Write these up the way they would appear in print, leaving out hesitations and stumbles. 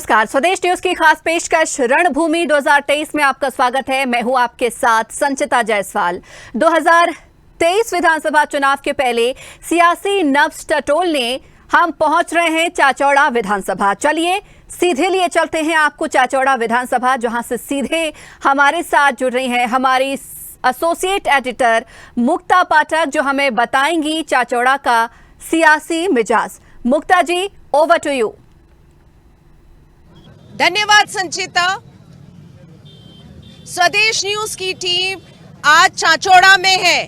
नमस्कार, स्वदेश न्यूज की खास पेशकश रणभूमि 2023 में आपका स्वागत है। मैं हूं आपके साथ संचिता जायसवाल। 2023 विधानसभा चुनाव के पहले सियासी नब्ज टटोलने हम पहुंच रहे हैं चाचौड़ा विधानसभा। चलिए सीधे लिए चलते हैं आपको चाचौड़ा विधानसभा, जहां से सीधे हमारे साथ जुड़ रही हैं हमारी एसोसिएट एडिटर मुक्ता पाठक, जो हमें बताएंगी चाचौड़ा का सियासी मिजाज। मुक्ता जी, ओवर टू यू। धन्यवाद संचिता। स्वदेश न्यूज की टीम आज चाचौड़ा में है।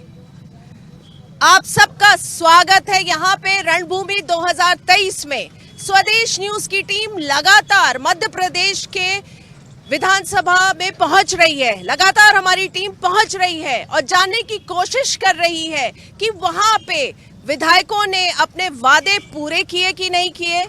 आप सबका स्वागत है यहाँ पे रणभूमि 2023 में। स्वदेश न्यूज की टीम लगातार मध्य प्रदेश के विधानसभा में पहुंच रही है। लगातार हमारी टीम पहुंच रही है और जानने की कोशिश कर रही है कि वहां पे विधायकों ने अपने वादे पूरे किए कि नहीं किए,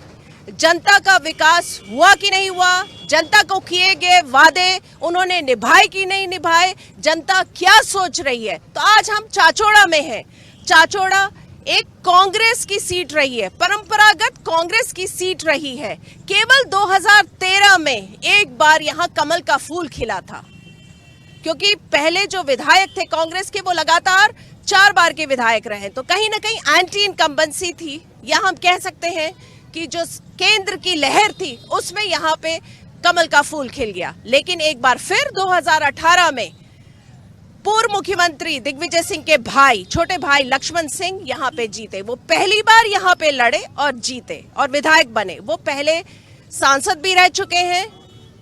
जनता का विकास हुआ कि नहीं हुआ, जनता को किए गए वादे उन्होंने निभाए कि नहीं निभाए, जनता क्या सोच रही है। तो आज हम चाचौड़ा में हैं। चाचौड़ा एक कांग्रेस की सीट रही है, परंपरागत कांग्रेस की सीट रही है। केवल 2013 में एक बार यहाँ कमल का फूल खिला था, क्योंकि पहले जो विधायक थे कांग्रेस के वो लगातार 4 बार के विधायक रहे। तो कहीं ना कहीं एंटी इनकम्बेंसी थी, या हम कह सकते हैं कि जो केंद्र की लहर थी उसमें यहाँ पे कमल का फूल खिल गया। लेकिन एक बार फिर 2018 में पूर्व मुख्यमंत्री दिग्विजय सिंह के भाई, छोटे भाई लक्ष्मण सिंह यहाँ पे जीते। वो पहली बार यहाँ पे लड़े और जीते और विधायक बने। वो पहले सांसद भी रह चुके हैं,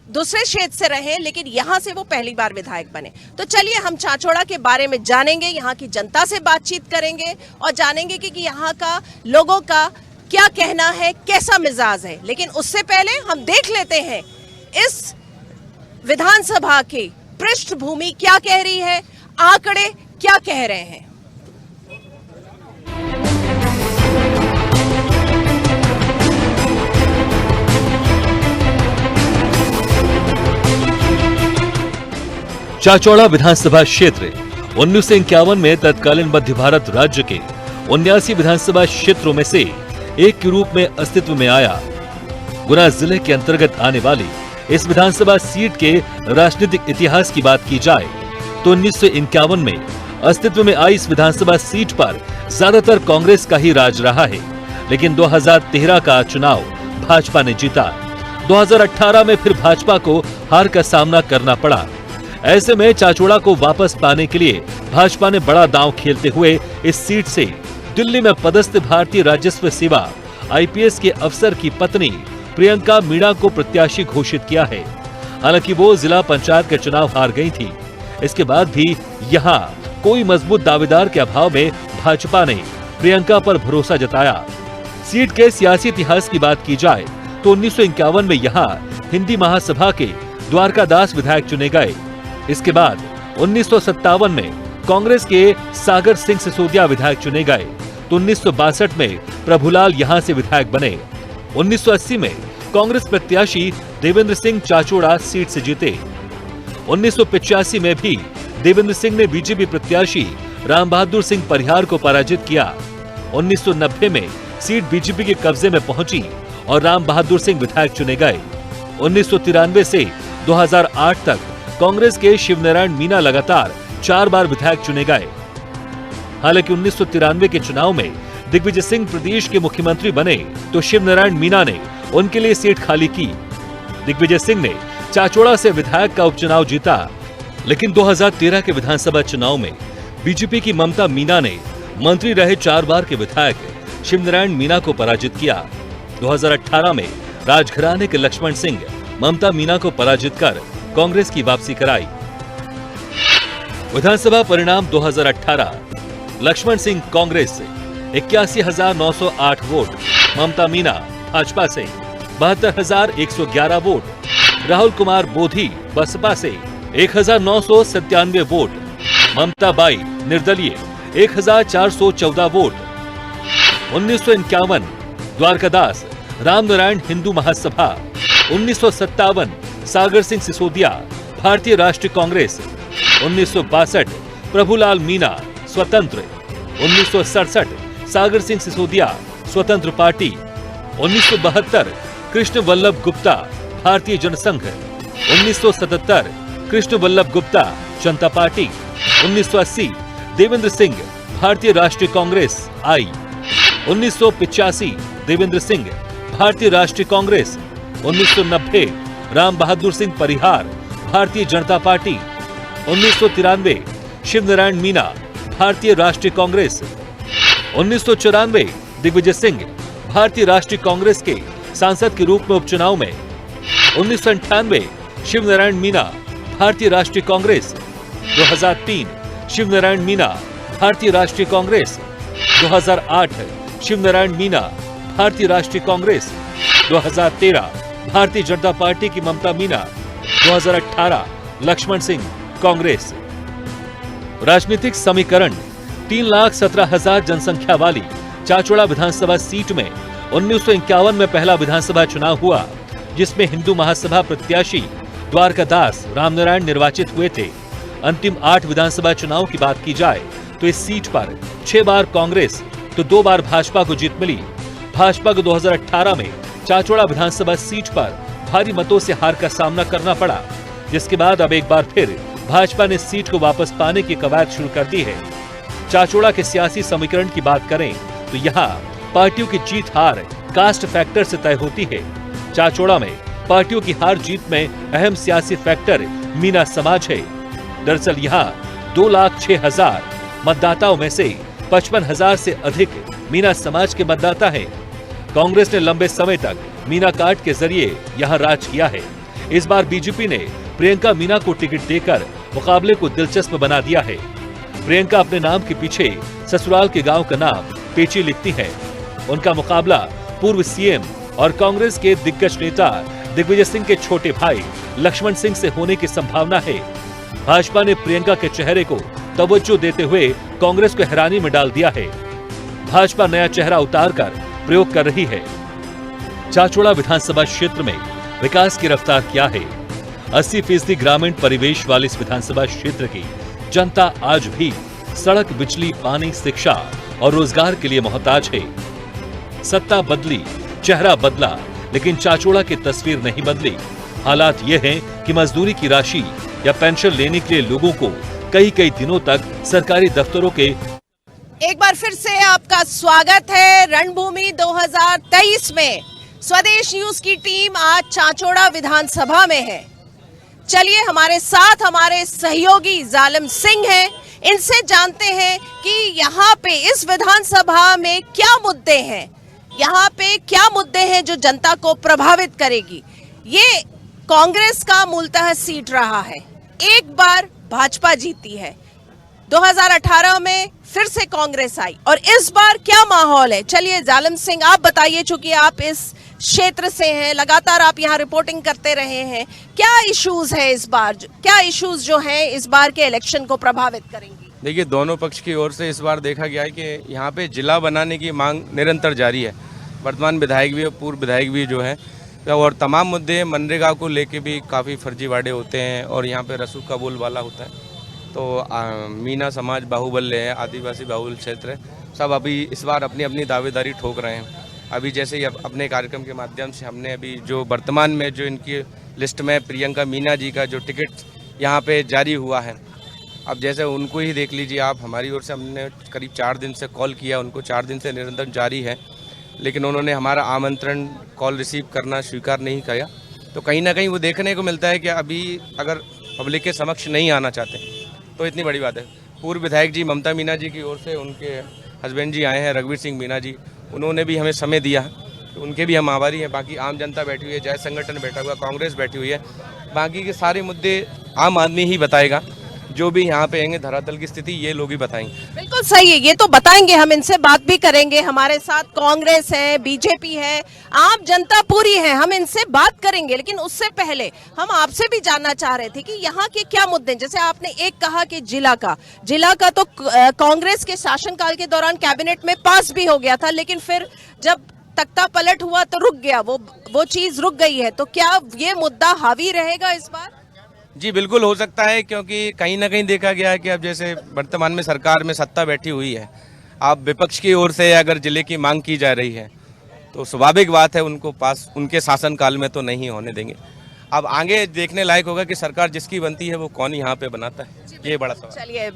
दूसरे क्षेत्र से रहे, लेकिन यहाँ से वो पहली बार विधायक बने। तो चलिए हम चाचौड़ा के बारे में जानेंगे, यहाँ की जनता से बातचीत करेंगे और जानेंगे कि यहाँ का लोगों का क्या कहना है, कैसा मिजाज है। लेकिन उससे पहले हम देख लेते हैं इस विधानसभा की पृष्ठभूमि क्या कह रही है, आंकड़े क्या कह रहे हैं। चाचौड़ा विधानसभा क्षेत्र 1951 में तत्कालीन मध्य भारत राज्य के 79 विधानसभा क्षेत्रों में से एक के रूप में अस्तित्व में आया। गुना जिले के अंतर्गत आने वाली इस विधानसभा सीट के राजनीतिक इतिहास की बात की जाए तो 1951 में अस्तित्व में आई इस विधानसभा सीट पर ज्यादातर कांग्रेस का ही राज रहा है। लेकिन 2013 का चुनाव भाजपा ने जीता। 2018 में फिर भाजपा को हार का सामना करना पड़ा। ऐसे में चाचौड़ा को वापस पाने के लिए भाजपा ने बड़ा दांव खेलते हुए इस सीट से दिल्ली में पदस्थ भारतीय राजस्व सेवा आईपीएस के अफसर की पत्नी प्रियंका मीणा को प्रत्याशी घोषित किया है। हालांकि वो जिला पंचायत के चुनाव हार गई थी। इसके बाद भी यहाँ कोई मजबूत दावेदार के अभाव में भाजपा ने प्रियंका पर भरोसा जताया। सीट के सियासी इतिहास की बात की जाए तो 1951 में यहाँ हिंदी महासभा के द्वारकादास विधायक चुने गए। इसके बाद 1957 में कांग्रेस के सागर सिंह सिसोदिया विधायक चुने गए तो 1962 में प्रभुलाल यहां से विधायक बने। 1980 में कांग्रेस प्रत्याशी देवेंद्र सिंह चाचौड़ा सीट से जीते। 1985 में भी देवेंद्र सिंह ने बीजेपी प्रत्याशी राम बहादुर सिंह परिहार को पराजित किया। 1990 में सीट बीजेपी के कब्जे में पहुंची और राम बहादुर सिंह विधायक चुने गए। 1993 से 2008 तक कांग्रेस के शिवनारायण मीणा लगातार 4 बार विधायक चुने गए। हालांकि 1993 के चुनाव में दिग्विजय सिंह प्रदेश के मुख्यमंत्री बने तो शिवनारायण मीणा ने उनके लिए सीट खाली की। दिग्विजय सिंह ने चाचौड़ा से विधायक का उपचुनाव जीता। लेकिन 2013 के विधानसभा चुनाव में बीजेपी की ममता मीणा ने मंत्री रहे 4 बार के विधायक शिवनारायण मीणा को पराजित किया। 2018 में राजघराने के लक्ष्मण सिंह ममता मीणा को पराजित कर कांग्रेस की वापसी कराई। विधानसभा परिणाम 2018, लक्ष्मण सिंह कांग्रेस से 81,908 वोट, ममता मीणा भाजपा से 72,111 वोट, राहुल कुमार बोधी बसपा से 1,997 वोट, ममता बाई निर्दलीय 1,414 वोट। 1951 द्वारकादास रामनारायण हिंदू महासभा, 1957 सागर सिंह सिसोदिया भारतीय राष्ट्रीय कांग्रेस, 1962 प्रभुलाल मीणा स्वतंत्र, 1967 सागर सिंह सिसोदिया स्वतंत्र पार्टी, 1972 कृष्ण वल्लभ गुप्ता भारतीय जनसंघ। 1977 कृष्ण वल्लभ गुप्ता, जनता पार्टी। 1980 देवेंद्र सिंह, भारतीय राष्ट्रीय कांग्रेस आई। 1985 देवेंद्र सिंह, भारतीय राष्ट्रीय कांग्रेस। 1990 राम बहादुर सिंह परिहार, भारतीय जनता पार्टी। 1993 शिवनारायण मीना, भारतीय राष्ट्रीय कांग्रेस। 1994 दिग्विजय सिंह, भारतीय राष्ट्रीय कांग्रेस के सांसद के रूप में उपचुनाव में। 1998 शिवनारायण मीना, भारतीय राष्ट्रीय कांग्रेस। 2003 शिवनारायण मीना, भारतीय राष्ट्रीय कांग्रेस। 2008 शिवनारायण मीना, भारतीय राष्ट्रीय कांग्रेस। 2013 भारतीय जनता पार्टी की ममता मीना। 2018 लक्ष्मण सिंह, कांग्रेस। राजनीतिक समीकरण: 3,17,000 जनसंख्या वाली चाचौड़ा विधानसभा सीट में 1951 में पहला विधानसभा चुनाव हुआ, जिसमें हिंदू महासभा प्रत्याशी द्वारकादास रामनारायण निर्वाचित हुए थे। अंतिम 8 विधानसभा चुनाव की बात की जाए तो इस सीट पर 6 बार कांग्रेस तो 2 बार भाजपा को जीत मिली। भाजपा को 2018 में चाचौड़ा विधानसभा सीट पर भारी मतों से हार का सामना करना पड़ा, जिसके बाद अब एक बार फिर भाजपा ने सीट को वापस पाने की कवायद शुरू कर दी है। चाचौड़ा के सियासी समीकरण की बात करें तो यहाँ पार्टियों की जीत हार कास्ट फैक्टर से तय होती है। चाचौड़ा में पार्टियों की हार जीत में अहम सियासी फैक्टर मीना समाज है। दरअसल यहाँ 2,06,000 मतदाताओं में से 55,000 से अधिक मीना समाज के मतदाता हैं। कांग्रेस ने लंबे समय तक मीना कार्ड के जरिए यहाँ राज किया है। इस बार बीजेपी ने प्रियंका मीना को टिकट देकर मुकाबले को दिलचस्प बना दिया है। प्रियंका अपने नाम के पीछे ससुराल के गांव का नाम पेची लिखती है। उनका मुकाबला पूर्व सीएम और कांग्रेस के दिग्गज नेता दिग्विजय सिंह के छोटे भाई लक्ष्मण सिंह से होने की संभावना है। भाजपा ने प्रियंका के चेहरे को तवज्जो देते हुए कांग्रेस को हैरानी में डाल दिया है। भाजपा नया चेहरा उतारकर प्रयोग कर रही है। चाचौड़ा विधानसभा क्षेत्र में विकास की रफ्तार क्या है? 80% ग्रामीण परिवेश वाले इस विधानसभा क्षेत्र की जनता आज भी सड़क, बिजली, पानी, शिक्षा और रोजगार के लिए मोहताज है। सत्ता बदली, चेहरा बदला, लेकिन चाचौड़ा की तस्वीर नहीं बदली। हालात ये हैं कि मजदूरी की राशि या पेंशन लेने के लिए लोगों को कई दिनों तक सरकारी दफ्तरों के एक बार फिर से आपका स्वागत है रणभूमि 2023 में। स्वदेश न्यूज की टीम आज चाचौड़ा विधानसभा में है। चलिए हमारे साथ हमारे सहयोगी जालिम सिंह हैं, इनसे जानते हैं कि यहाँ पे इस विधानसभा में क्या मुद्दे हैं, यहाँ पे क्या मुद्दे हैं जो जनता को प्रभावित करेगी। ये कांग्रेस का मूलतः सीट रहा है, एक बार भाजपा जीती है, 2018 में फिर से कांग्रेस आई और इस बार क्या माहौल है। चलिए जालिम सिंह आप बताइए, चूंकि आप इस क्षेत्र से हैं, लगातार आप यहाँ रिपोर्टिंग करते रहे हैं, क्या इश्यूज है इस बार, क्या इश्यूज जो हैं इस बार के इलेक्शन को प्रभावित करेंगी? देखिए, दोनों पक्ष की ओर से इस बार देखा गया है कि यहाँ पे जिला बनाने की मांग निरंतर जारी है। वर्तमान विधायक भी और पूर्व विधायक भी जो है, और तमाम मुद्दे मनरेगा को लेके भी काफ़ी फर्जीवाड़े होते हैं और यहाँ पे रसूख का बोलबाला होता है। तो मीना समाज बाहुबल्य है, आदिवासी बाहुल क्षेत्र है, सब अभी इस बार अपनी अपनी दावेदारी ठोक रहे हैं। अभी जैसे ही अपने कार्यक्रम के माध्यम से हमने अभी जो वर्तमान में जो इनकी लिस्ट में प्रियंका मीना जी का जो टिकट यहाँ पे जारी हुआ है, अब जैसे उनको ही देख लीजिए आप, हमारी ओर से हमने करीब 4 दिन से कॉल किया, उनको 4 दिन से निरंतर जारी है, लेकिन उन्होंने हमारा आमंत्रण कॉल रिसीव करना स्वीकार नहीं किया। तो कहीं ना कहीं वो देखने को मिलता है कि अभी अगर पब्लिक के समक्ष नहीं आना चाहते तो इतनी बड़ी बात है। पूर्व विधायक जी ममता मीना जी की ओर से उनके हस्बैंड जी आए हैं, रघुवीर सिंह मीना जी, उन्होंने भी हमें समय दिया, तो उनके भी हम आभारी हैं। बाकी आम जनता बैठी हुई है, जय संगठन बैठा हुआ, कांग्रेस बैठी हुई है, बाकी के सारे मुद्दे आम आदमी ही बताएगा। जो भी यहाँ पे आएंगे धरातल की स्थिति ये लोग ही बताएंगे। बिल्कुल सही है, ये तो बताएंगे, हम इनसे बात भी करेंगे। हमारे साथ कांग्रेस है, बीजेपी है, आम जनता पूरी है, हम इनसे बात करेंगे। लेकिन उससे पहले हम आपसे भी जानना चाह रहे थे कि यहाँ के क्या मुद्दे, जैसे आपने एक कहा कि जिला का तो कांग्रेस के शासनकाल के दौरान कैबिनेट में पास भी हो गया था, लेकिन फिर जब तख्ता पलट हुआ तो रुक गया, वो चीज रुक गई है। तो क्या ये मुद्दा हावी रहेगा इस बार? जी बिल्कुल हो सकता है, क्योंकि कहीं ना कहीं देखा गया है कि अब जैसे वर्तमान में सरकार में सत्ता बैठी हुई है, आप विपक्ष की ओर से अगर जिले की मांग की जा रही है तो स्वाभाविक बात है उनको पास उनके शासनकाल में तो नहीं होने देंगे। अब आगे देखने लायक होगा कि सरकार जिसकी बनती है वो कौन यहाँ पे बनाता है, ये बड़ा सवाल। चलिए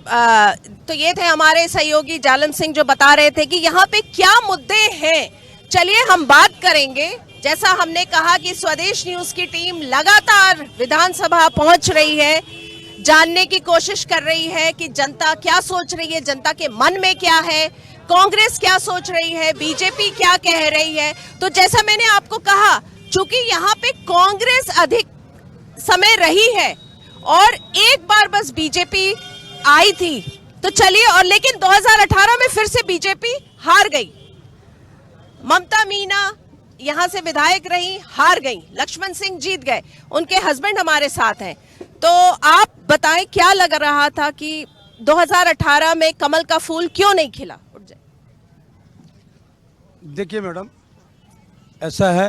तो ये थे हमारे सहयोगी जालन सिंह जो बता रहे थे कि यहाँ पे क्या मुद्दे हैं। चलिए हम बात करेंगे। जैसा हमने कहा कि स्वदेश न्यूज की टीम लगातार विधानसभा पहुंच रही है, जानने की कोशिश कर रही है कि जनता क्या सोच रही है, जनता के मन में क्या है, कांग्रेस क्या सोच रही है, बीजेपी क्या कह रही है। तो जैसा मैंने आपको कहा, चूंकि यहाँ पे कांग्रेस अधिक समय रही है और एक बार बस बीजेपी आई थी, तो चलिए और लेकिन 2018 में फिर से बीजेपी हार गई। ममता मीना यहाँ से विधायक रही, हार गई। लक्ष्मण सिंह जीत गए, उनके हस्बैंड हमारे साथ हैं। तो आप बताएं क्या लग रहा था कि 2018 में कमल का फूल क्यों नहीं खिला? उठ जाए। देखिए मैडम, ऐसा है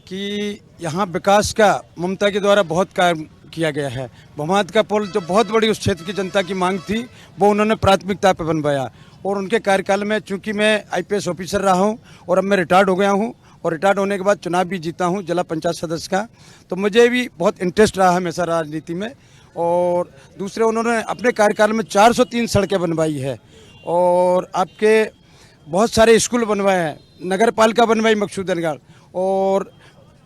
कि यहाँ विकास का ममता के द्वारा बहुत कार्य किया गया है। भमात का पुल जो बहुत बड़ी उस क्षेत्र की जनता की मांग थी, वो उन्होंने प्राथमिकता पर बनवाया। और उनके कार्यकाल में चूंकि मैं आईपीएस ऑफिसर रहा हूँ और अब मैं रिटायर्ड हो गया हूँ और रिटायर्ड होने के बाद चुनाव भी जीता हूँ जिला पंचायत सदस्य का, तो मुझे भी बहुत इंटरेस्ट रहा हमेशा राजनीति में। और दूसरे उन्होंने अपने कार्यकाल में 403 सड़कें बनवाई है और आपके बहुत सारे स्कूल बनवाए हैं, नगर पालिका बनवाई मकसूदनगढ़, और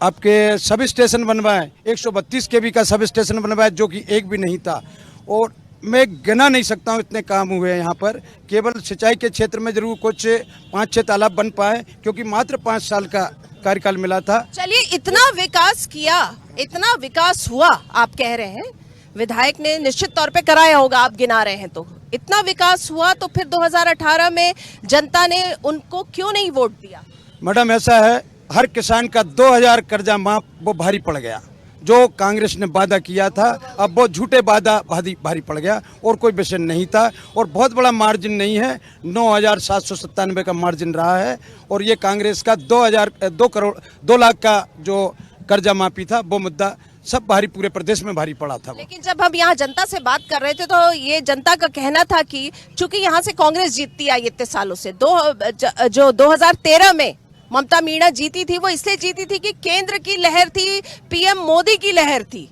आपके सब स्टेशन बनवाए, 132 केवी का सब स्टेशन बनवाया जो कि एक भी नहीं था। और मैं गिना नहीं सकता हूँ इतने काम हुए हैं यहाँ पर। केवल सिंचाई के क्षेत्र में जरूर कुछ 5-6 तालाब बन पाए क्योंकि मात्र 5 साल का कार्यकाल मिला था। चलिए, इतना विकास किया, इतना विकास हुआ, आप कह रहे हैं विधायक ने निश्चित तौर पे कराया होगा, आप गिना रहे हैं, तो इतना विकास हुआ तो फिर 2018 में जनता ने उनको क्यों नहीं वोट दिया? मैडम ऐसा है, हर किसान का 2000 कर्जा माफ वो भारी पड़ गया। जो कांग्रेस ने वादा किया था अब वो झूठे वादा भारी पड़ गया और कोई विषय नहीं था और बहुत बड़ा मार्जिन नहीं है, 9,797 का मार्जिन रहा है। और ये कांग्रेस का 2 लाख का जो कर्जा माफी था वो मुद्दा सब भारी पूरे प्रदेश में भारी पड़ा था। लेकिन जब हम यहाँ जनता से बात कर रहे थे तो ये जनता का कहना था कि चूंकि यहाँ से कांग्रेस जीतती आई इतने सालों से, जो 2013 में ममता मीणा जीती थी वो इसलिए जीती थी कि केंद्र की लहर थी, पीएम मोदी की लहर थी।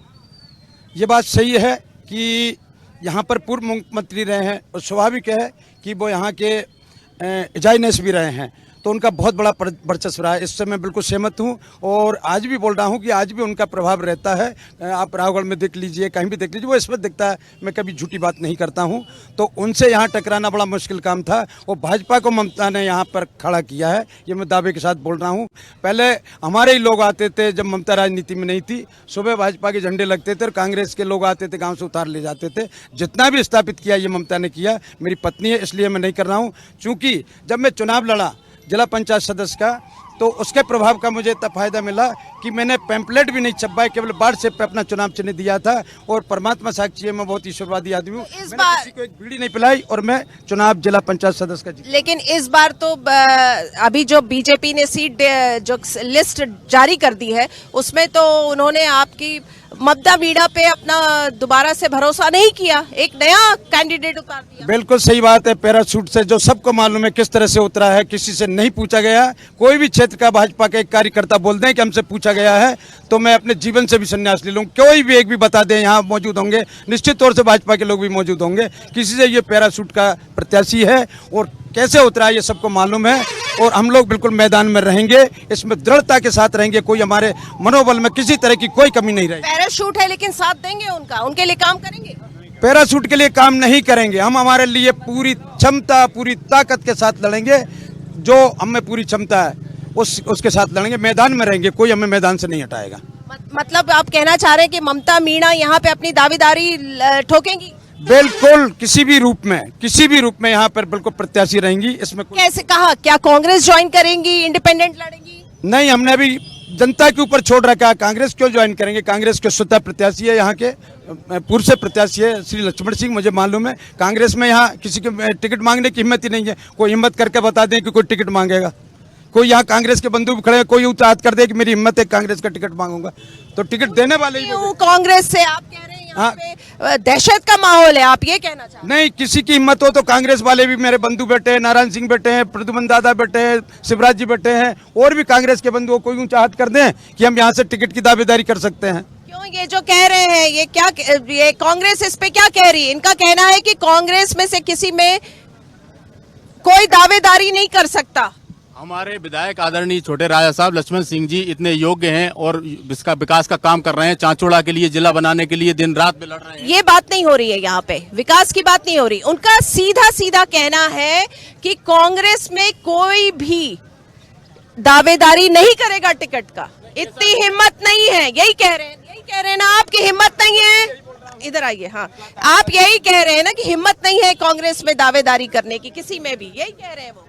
ये बात सही है कि यहाँ पर पूर्व मुख्यमंत्री रहे हैं और स्वाभाविक है कि वो यहाँ के एजाइनेस भी रहे हैं, तो उनका बहुत बड़ा वर्चस्व रहा है। इससे मैं बिल्कुल सहमत हूँ और आज भी बोल रहा हूँ कि आज भी उनका प्रभाव रहता है। आप रावगढ़ में देख लीजिए, कहीं भी देख लीजिए, वो इसमें दिखता है। मैं कभी झूठी बात नहीं करता हूँ। तो उनसे यहाँ टकराना बड़ा मुश्किल काम था और भाजपा को ममता ने यहाँ पर खड़ा किया है, ये मैं दावे के साथ बोल रहा हूँ। पहले हमारे ही लोग आते थे जब ममता राजनीति में नहीं थी, सुबह भाजपा के झंडे लगते थे और कांग्रेस के लोग आते थे, गाँव से उतार ले जाते थे। जितना भी स्थापित किया ये ममता ने किया। मेरी पत्नी है इसलिए मैं नहीं कर रहा हूँ, चूँकि जब मैं चुनाव लड़ा जिला पंचायत सदस्य का तो उसके प्रभाव का मुझे इतना फायदा मिला कि मैंने पैम्पलेट भी नहीं छपवाए, केवल व्हाट्सएप पे अपना चुनाव चिन्ह दिया था। और परमात्मा साक्षी है, मैं बहुत ईश्वरवादी आदमी हूँ। मैंने किसी को एक बीड़ी नहीं पिलाई और मैं चुनाव जिला पंचायत सदस्य का जीता। लेकिन इस बार तो अभी जो बीजेपी ने सीट जो लिस्ट जारी कर दी है उसमें तो उन्होंने आपकी ममता मीणा पे अपना दोबारा से भरोसा नहीं किया, एक नया कैंडिडेट उतार दिया। बिल्कुल सही बात है। पैराशूट से जो सबको मालूम है किस तरह से उतरा है, किसी से नहीं पूछा गया। कोई भी क्षेत्र का भाजपा का एक कार्यकर्ता बोल दें कि हमसे पूछा गया है तो मैं अपने जीवन से भी संन्यास ले लूँ। कोई भी एक भी बता दें, यहाँ मौजूद होंगे, निश्चित तौर से भाजपा के लोग भी मौजूद होंगे। किसी से ये पैराशूट का प्रत्याशी है और कैसे उतरा ये सबको मालूम है और हम लोग बिल्कुल मैदान में रहेंगे, इसमें दृढ़ता के साथ रहेंगे। कोई हमारे मनोबल में किसी तरह की कोई कमी नहीं रहेगी। पैराशूट है लेकिन साथ देंगे उनका, उनके लिए काम करेंगे। पैराशूट के लिए काम नहीं करेंगे, हम हमारे लिए पूरी क्षमता पूरी ताकत के साथ लड़ेंगे। जो हमें पूरी क्षमता है उसके साथ लड़ेंगे, मैदान में रहेंगे, कोई हमें मैदान से नहीं हटाएगा। मतलब आप कहना चाह रहे हैं कि ममता मीणा यहाँ पे अपनी दावेदारी ठोकेंगी? बिल्कुल, किसी भी रूप में यहाँ पर बिल्कुल प्रत्याशी रहेंगी। इसमें कैसे कहा, क्या कांग्रेस ज्वाइन करेंगी, इंडिपेंडेंट लड़ेंगी? नहीं, हमने अभी जनता के ऊपर छोड़ रखा है। कांग्रेस क्यों ज्वाइन करेंगे? कांग्रेस के स्वतः प्रत्याशी है, यहाँ के पूर्व से प्रत्याशी है श्री लक्ष्मण सिंह, मुझे मालूम है। कांग्रेस में यहाँ किसी के टिकट मांगने की हिम्मत ही नहीं है। कोई हिम्मत करके बता दें कि कोई टिकट मांगेगा? कोई यहाँ कांग्रेस के बंधु खड़े हैं, कोई उताहत कर दे कि मेरी हिम्मत है कांग्रेस का टिकट मांगूंगा, तो टिकट देने वाले ही कांग्रेस से आप कह रहे हैं यहाँ पे दहशत का माहौल है, आप ये कहना चाहते नहीं, किसी की हिम्मत हो तो कांग्रेस वाले भी, मेरे बंधु बैठे हैं, नारायण सिंह बैठे हैं, प्रद्युमन दादा बैठे हैं, शिवराज जी बैठे हैं, और भी कांग्रेस के बंधु कोई यूं चाहत कर दें कि हम यहाँ से टिकट की दावेदारी कर सकते हैं। क्यों ये जो कह रहे हैं, ये कांग्रेस इस पे क्या कह रही है? इनका कहना है कि कांग्रेस में से किसी में कोई दावेदारी नहीं कर सकता। हमारे विधायक आदरणीय छोटे राजा साहब लक्ष्मण सिंह जी इतने योग्य हैं और इसका विकास का काम कर रहे हैं, चांचोड़ा के लिए, जिला बनाने के लिए दिन रात में लड़ रहे हैं। ये बात नहीं हो रही है, यहाँ पे विकास की बात नहीं हो रही। उनका सीधा सीधा कहना है कि कांग्रेस में कोई भी दावेदारी नहीं करेगा टिकट का, इतनी हिम्मत नहीं है। यही कह रहे हैं ना, आपकी हिम्मत नहीं है। इधर आइए। हाँ, आप यही कह रहे हैं ना कि हिम्मत नहीं है कांग्रेस में दावेदारी करने की, किसी में भी, यही कह रहे हैं वो।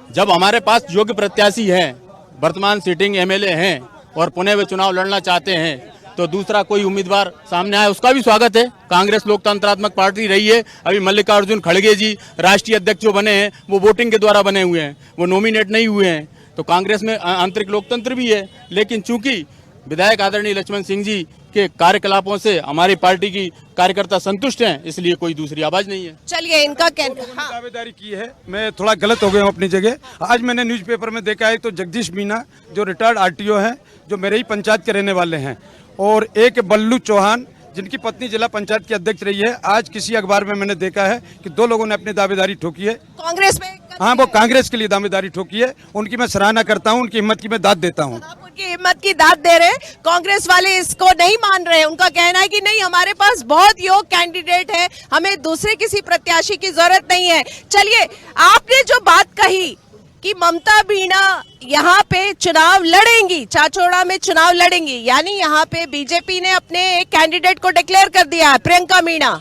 जब हमारे पास योग्य प्रत्याशी हैं, वर्तमान सिटिंग एमएलए हैं और पुणे में चुनाव लड़ना चाहते हैं, तो दूसरा कोई उम्मीदवार सामने आए उसका भी स्वागत है। कांग्रेस लोकतंत्रात्मक पार्टी रही है। अभी मल्लिकार्जुन खड़गे जी राष्ट्रीय अध्यक्ष जो बने हैं वो वोटिंग के द्वारा बने हुए हैं, वो नॉमिनेट नहीं हुए हैं। तो कांग्रेस में आंतरिक लोकतंत्र भी है, लेकिन चूंकि विधायक आदरणीय लक्ष्मण सिंह जी के कार्यकलापों से हमारी पार्टी की कार्यकर्ता संतुष्ट हैं, इसलिए कोई दूसरी आवाज नहीं है। चलिए, इनका कहना, हाँ। दावेदारी की है, मैं थोड़ा गलत हो गया हूँ अपनी जगह। आज मैंने न्यूज़पेपर में देखा है तो जगदीश मीना जो रिटायर्ड आरटीओ हैं, जो मेरे ही पंचायत के रहने वाले हैं, और एक बल्लू चौहान जिनकी पत्नी जिला पंचायत की अध्यक्ष रही है, आज किसी अखबार में मैंने देखा है कि 2 लोगों ने अपनी दावेदारी ठोकी है कांग्रेस में। हाँ, वो कांग्रेस के लिए दावेदारी ठोकी है। उनकी मैं सराहना करता हूँ, उनकी हिम्मत की मैं दाद देता हूँ। आप उनकी हिम्मत की दाद दे रहे हैं, कांग्रेस वाले इसको नहीं मान रहे हैं। उनका कहना है कि नहीं, हमारे पास बहुत योग्य कैंडिडेट है, हमें दूसरे किसी प्रत्याशी की जरूरत नहीं है। चलिए, आपने जो बात कही कि ममता मीणा यहाँ पे चुनाव लड़ेंगी, चाचौड़ा में चुनाव लड़ेंगी, यानी यहाँ पे बीजेपी ने अपने एक कैंडिडेट को डिक्लेयर कर दिया है, प्रियंका मीणा।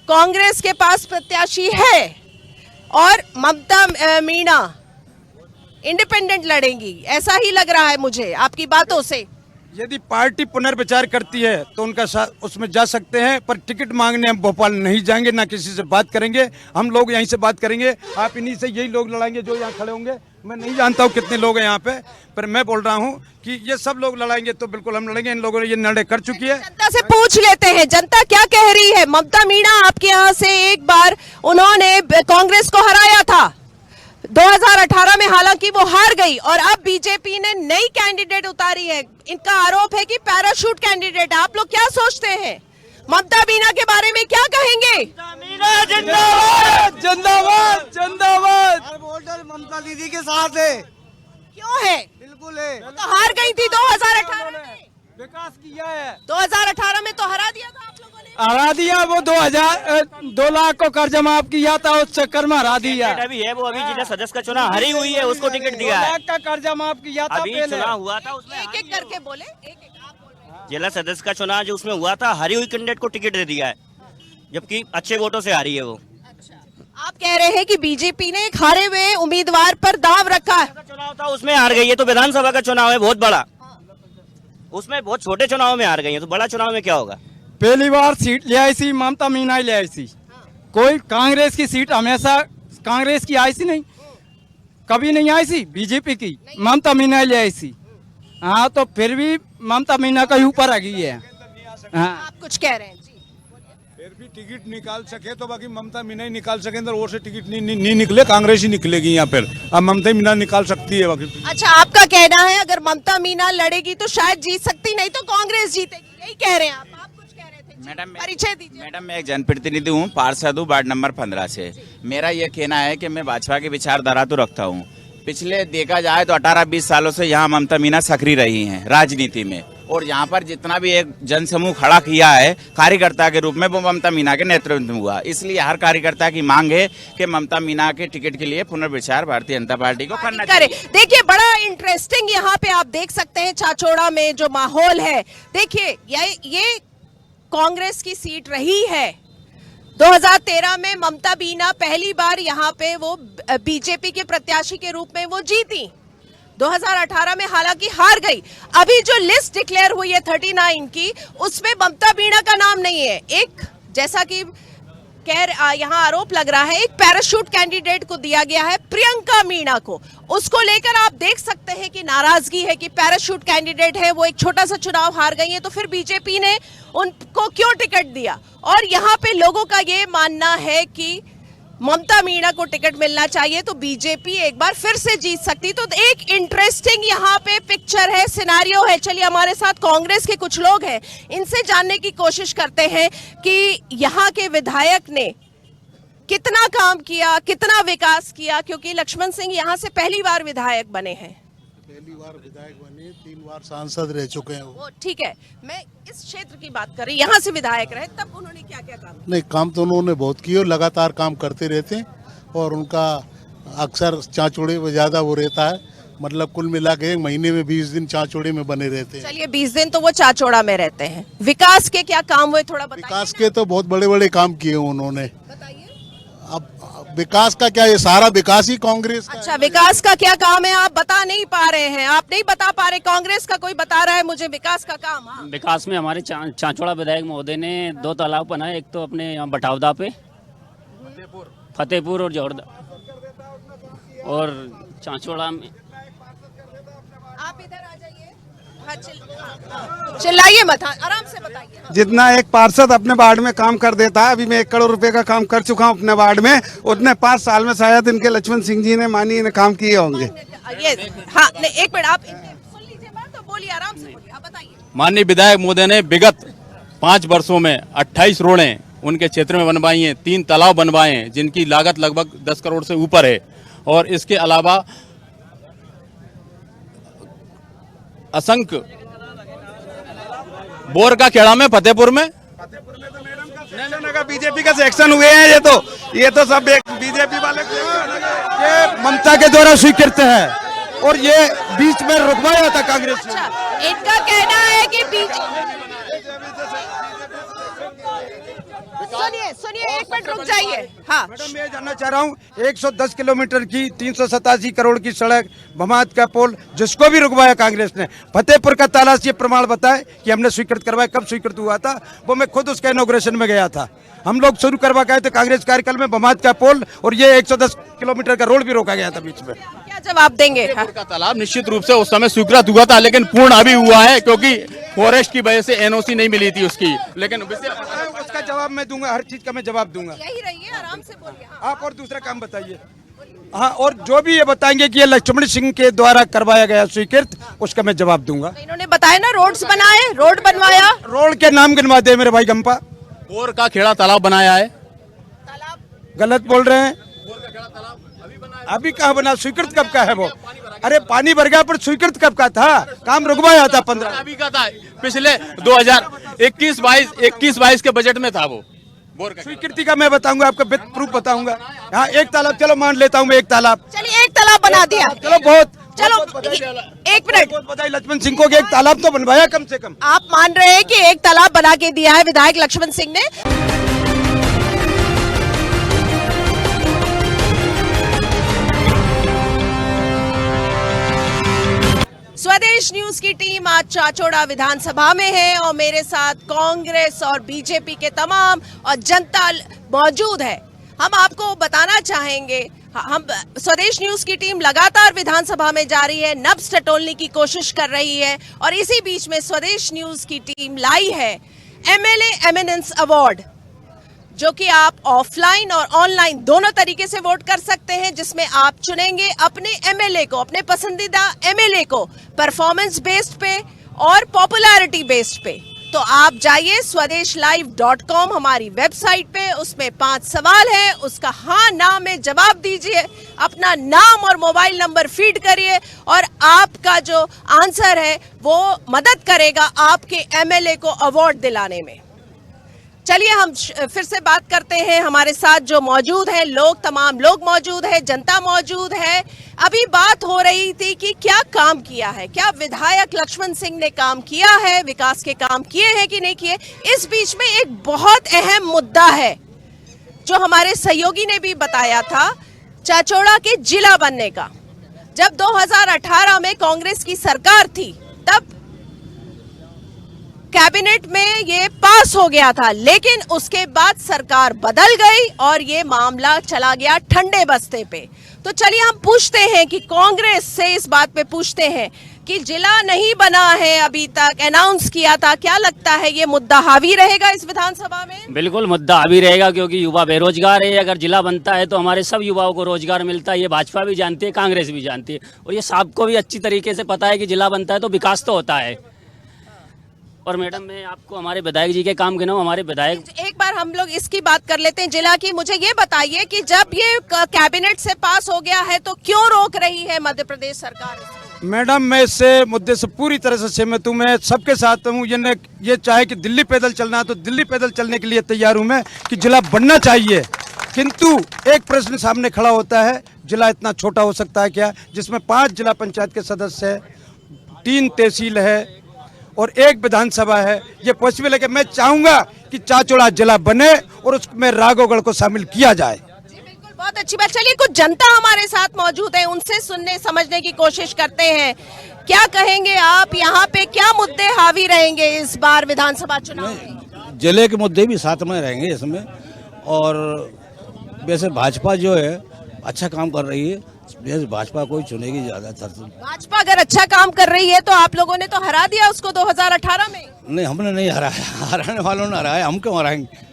कांग्रेस के पास प्रत्याशी है और ममता मीणा इंडिपेंडेंट लड़ेंगी, ऐसा ही लग रहा है मुझे आपकी बातों से। यदि पार्टी पुनर्विचार करती है तो उनका साथ उसमें जा सकते हैं, पर टिकट मांगने हम भोपाल नहीं जाएंगे, ना किसी से बात करेंगे। हम लोग यहीं से बात करेंगे, आप इन्हीं से यही लोग लड़ाएंगे जो यहाँ खड़े होंगे। मैं नहीं जानता हूँ कितने लोग हैं यहाँ पे, पर मैं बोल रहा हूँ कि ये सब लोग लड़ाएंगे तो बिल्कुल हम लड़ेंगे। इन लोगों ने ये निर्णय कर चुकी है। जनता से पूछ लेते हैं, जनता क्या कह रही है। ममता मीणा आपके यहाँ से एक बार उन्होंने कांग्रेस को हराया था 2018 में, हालांकि वो हार गई, और अब बीजेपी ने नई कैंडिडेट उतारी है। इनका आरोप है कि पैराशूट कैंडिडेट। आप लोग क्या सोचते हैं ममता मीणा के बारे में, क्या कहेंगे? जिंदाबाद जिंदाबाद जिंदाबाद। हर वोटर ममता दीदी के साथ है। क्यों है? बिल्कुल है। वो तो हार गई थी 2018 में, विकास किया है। 2018 में तो हरा दिया था आप लोगों ने। हरा दिया, वो 2 लाख को कर्ज माफ किया था, उस चक्कर में हरा दिया। अभी है वो, अभी जिला सदस्य का चुनाव हरी हुई है, उसको टिकट दिया है। 2 लाख का कर्जा माफ किया था अभी पहले। चुनाव हुआ था उसमें एक एक करके बोले, एक एक आप बोल रहे हैं। जिला सदस्य का चुनाव जो उसमें हुआ था, हरी हुई कैंडिडेट को टिकट दे दिया है, जबकि अच्छे वोटों से हारी है वो। आप कह रहे हैं कि बीजेपी ने एक हारे हुए उम्मीदवार पर दाव रखा है। चुनाव था उसमें हार गई है, तो विधानसभा का चुनाव है बहुत बड़ा, उसमें बहुत छोटे चुनाव में हार गई है, तो बड़ा चुनाव में क्या होगा? पहली बार सीट ले आई थी ममता मीणा ही ले आई थी। कोई कांग्रेस की सीट हमेशा कांग्रेस की आई थी नहीं, कभी नहीं आई थी। बीजेपी की ममता मीणा ही ले आई थी। हाँ, तो फिर भी ममता मीणा का ही ऊपर आ गई है। हाँ, आप कुछ कह रहे हैं जी। फिर भी टिकट निकाल सके तो बाकी ममता मीणा ही निकाल सके, अंदर और से टिकट नहीं निकले, कांग्रेस ही निकलेगी यहाँ पर। अब ममता मीणा निकाल सकती है बाकी। अच्छा, आपका कहना है अगर ममता मीणा लड़ेगी तो शायद जीत सकती, नहीं तो कांग्रेस जीतेगी, यही कह रहे हैं आप। आप कुछ कह रहे थे जी। मैडम, परिचय दीजिए। मैडम, मैं एक जनप्रतिनिधि हूँ, पार्षद हूँ, वार्ड नंबर 15 से। मेरा ये कहना है कि मैं भाजपा की विचारधारा तो रखता हूँ। पिछले देखा जाए तो 18-20 सालों से यहाँ ममता मीणा सक्रिय रही हैं राजनीति में, और यहाँ पर जितना भी एक जनसमूह खड़ा किया है कार्यकर्ता के रूप में, वो ममता मीणा के नेतृत्व में हुआ। इसलिए हर कार्यकर्ता की मांग है कि ममता मीणा के टिकट के लिए पुनर्विचार भारतीय जनता पार्टी को करना करे। चाहिए। देखिए, बड़ा इंटरेस्टिंग यहाँ पे आप देख सकते हैं चाचौड़ा में जो माहौल है। देखिए, ये कांग्रेस की सीट रही है। 2013 में ममता मीणा पहली बार यहाँ पे वो बीजेपी के प्रत्याशी के रूप में वो जीती। 2018 में हालांकि हार गई। अभी जो लिस्ट डिक्लेयर हुई है 39 की, उसमें ममता मीणा का नाम नहीं है। एक, जैसा कि यहाँ आरोप लग रहा है एक पैराशूट कैंडिडेट को दिया गया है प्रियंका मीणा को। उसको लेकर आप देख सकते हैं कि नाराजगी है कि पैराशूट कैंडिडेट है, वो एक छोटा सा चुनाव हार गई है, तो फिर बीजेपी ने उनको क्यों टिकट दिया। और यहाँ पे लोगों का ये मानना है कि ममता मीणा को टिकट मिलना चाहिए तो बीजेपी एक बार फिर से जीत सकती। तो एक इंटरेस्टिंग यहाँ पे पिक्चर है, सिनेरियो है। चलिए हमारे साथ कांग्रेस के कुछ लोग हैं, इनसे जानने की कोशिश करते हैं कि यहाँ के विधायक ने कितना काम किया, कितना विकास किया, क्योंकि लक्ष्मण सिंह यहाँ से पहली बार विधायक बने हैं। पहली बार विधायक बने, 3 बार सांसद रह चुके हैं वो ठीक है, मैं इस क्षेत्र की बात कर रही, यहाँ से विधायक रहे, तब उन्होंने क्या क्या काम किया? नहीं, काम तो उन्होंने बहुत किए और लगातार काम करते रहते हैं और उनका अक्सर चाँचौड़े में ज्यादा वो रहता है, मतलब कुल मिला के 1 महीने में 20 दिन चाँचौड़े में बने रहते हैं। चलिए 20 दिन तो वो चाचौड़ा में रहते हैं। विकास के क्या काम हुए थोड़ा बताइए। विकास के तो बहुत बड़े बड़े काम किए उन्होंने। अब विकास का क्या, ये सारा विकास ही कांग्रेस का। अच्छा, विकास का क्या काम है आप बता नहीं पा रहे हैं, आप नहीं बता पा रहे, कांग्रेस का कोई बता रहा है मुझे विकास का काम। हाँ। विकास में हमारे चांचौड़ा विधायक महोदय ने 2 तालाब बनाए, एक तो अपने यहाँ बटावदा पे, फतेहपुर और जौहरदा, और चांचौड़ा में। आप इधर आ जाइए, चिल्लाइए मत, आराम से बताइए। जितना एक पार्षद अपने वार्ड में काम कर देता है, अभी मैं 1 करोड़ रुपए का काम कर चुका हूं अपने वार्ड में, उतने 5 साल में शायद इनके लक्ष्मण सिंह जी ने माननीय ने काम किए होंगे। ये हाँ, नहीं, एक मिनट आप सुन लीजिए बात तो बोलिए, आराम से बोलिए, आप बताइए। माननीय विधायक महोदय ने विगत 5 वर्षों में 28 रोडें उनके क्षेत्र में बनवाई हैं, 3 तालाब बनवाए हैं जिनकी लागत लगभग 10 करोड़ से ऊपर है, और इसके अलावा असंख्य बोर का खेड़ा में, फतेहपुर में बीजेपी का सेक्शन हुए हैं, ये तो सब एक बीजेपी वाले ये ममता के द्वारा स्वीकृत है और ये बीच में रुकवाया था कांग्रेस ने। अच्छा, इनका कहना है कि सुनिए एक मिनट रुक जाइए। हाँ मैडम, मैं जानना चाह रहा हूँ 110 किलोमीटर की 387 करोड़ की सड़क, भमात का पोल, जिसको भी रुकवाया कांग्रेस ने, फतेहपुर का तालाब, ये प्रमाण बताए कि हमने स्वीकृत करवाया। कब स्वीकृत हुआ था वो मैं खुद उसके इनॉग्रेशन में गया था। हम लोग शुरू करवा गए थे कांग्रेस कार्यकाल में भमात का पोल, और ये 110 किलोमीटर का रोड भी रोका गया था बीच में। क्या जवाब देंगे? का तालाब निश्चित रूप से उस समय स्वीकृत हुआ था, लेकिन पूर्ण अभी हुआ है क्योंकि फॉरेस्ट की वजह से एनओसी नहीं मिली थी उसकी। लेकिन उसका जवाब मैं दूंगा, हर चीज का मैं जवाब दूंगा। यही रहिए, आराम से बोलिए। आप और दूसरा काम बताइए। हाँ, और जो भी ये बताएंगे कि ये लक्ष्मण सिंह के द्वारा करवाया गया स्वीकृत, उसका मैं जवाब दूंगा। इन्होंने बताया ना, रोड्स बनाए, रोड बनवाया। रोड के नाम गिनवा दे मेरे भाई गंपा। बोर का खेड़ा तालाब बनाया है। गलत बोल रहे हैं, अभी कहाँ बना, स्वीकृत कब का है वो? अरे पानी भर गया पर स्वीकृत कब का था? काम रुकवाया था 15 अभी का था, पिछले 2021-22 के बजट में था वो बोर का। स्वीकृति का मैं बताऊंगा, आपका विद प्रूफ बताऊंगा। हाँ, 1 तालाब, चलो मान लेता हूँ मैं 1 तालाब। चलिए 1 तालाब बना दिया, चलो बहुत, चलो एक मिनट, बहुत बधाई लक्ष्मण सिंह को कि 1 तालाब तो बनवाया कम से कम। आप मान रहे हैं कि 1 तालाब बना के दिया है विधायक लक्ष्मण सिंह ने। स्वदेश न्यूज की टीम आज चाचौड़ा विधानसभा में है और मेरे साथ कांग्रेस और बीजेपी के तमाम और जनता मौजूद है। हम आपको बताना चाहेंगे, हम स्वदेश न्यूज की टीम लगातार विधानसभा में जा रही है, नब्ज टटोलने की कोशिश कर रही है, और इसी बीच में स्वदेश न्यूज की टीम लाई है एमएलए एमिनेंस अवार्ड, जो कि आप ऑफलाइन और ऑनलाइन दोनों तरीके से वोट कर सकते हैं, जिसमें आप चुनेंगे अपने एमएलए को, अपने पसंदीदा एमएलए को परफॉर्मेंस बेस्ड पे और पॉपुलैरिटी बेस्ड पे। तो आप जाइए swadeshlive.com हमारी वेबसाइट पे, उसमें 5 सवाल है, उसका हाँ ना में जवाब दीजिए, अपना नाम और मोबाइल नंबर फीड करिए और आपका जो आंसर है वो मदद करेगा आपके एमएलए को अवार्ड दिलाने में। चलिए हम फिर से बात करते हैं, हमारे साथ जो मौजूद हैं लोग, तमाम लोग मौजूद हैं, जनता मौजूद है। अभी बात हो रही थी कि क्या काम किया है, क्या विधायक लक्ष्मण सिंह ने काम किया है, विकास के काम किए हैं कि नहीं किए। इस बीच में एक बहुत अहम मुद्दा है जो हमारे सहयोगी ने भी बताया था, चाचौड़ा के जिला बनने का। जब 2018 में कांग्रेस की सरकार थी, तब कैबिनेट में ये पास हो गया था, लेकिन उसके बाद सरकार बदल गई और ये मामला चला गया ठंडे बस्ते पे। तो चलिए हम पूछते हैं कि कांग्रेस से इस बात पे पूछते हैं कि जिला नहीं बना है अभी तक, अनाउंस किया था, क्या लगता है ये मुद्दा हावी रहेगा इस विधानसभा में? बिल्कुल मुद्दा हावी रहेगा, क्योंकि युवा बेरोजगार है। अगर जिला बनता है तो हमारे सब युवाओं को रोजगार मिलता है। ये भाजपा भी जानती है, कांग्रेस भी जानती है, और ये सबको भी अच्छी तरीके से पता है कि जिला बनता है तो विकास तो होता है। और मैडम, मैं आपको हमारे विधायक जी के काम गिनाऊं। हमारे विधायक, एक बार हम लोग इसकी बात कर लेते हैं जिला की। मुझे ये बताइए कि जब ये कैबिनेट से पास हो गया है तो क्यों रोक रही है मध्य प्रदेश सरकार इसको? मैडम, मैं इससे मुद्दे से पूरी तरह से सहमत हूँ। मैं सबके साथ हूँ। ये चाहे कि दिल्ली पैदल चलना है तो दिल्ली पैदल चलने के लिए तैयार हूँ मैं कि जिला बनना चाहिए। किंतु एक प्रश्न सामने खड़ा होता है, जिला इतना छोटा हो सकता है क्या, जिसमें 5 जिला पंचायत के सदस्य है, 3 तहसील है और 1 विधानसभा है। ये पॉसिबल है कि मैं चाहूंगा कि चाचौड़ा जिला बने और उसमें राघवगढ़ को शामिल किया जाए। बहुत अच्छी बात। चलिए, कुछ जनता हमारे साथ मौजूद है, उनसे सुनने समझने की कोशिश करते हैं। क्या कहेंगे आप, यहाँ पे क्या मुद्दे हावी रहेंगे इस बार विधानसभा चुनाव में? जिले के मुद्दे भी साथ में रहेंगे इसमें। और वैसे भाजपा जो है अच्छा काम कर रही है, वैसे भाजपा को ही चुनेगी ज्यादातर। भाजपा अगर अच्छा काम कर रही है तो आप लोगों ने तो हरा दिया उसको 2018 में। नहीं, हमने नहीं हराया, हराने वालों ने हराया, हम क्यों हराएंगे?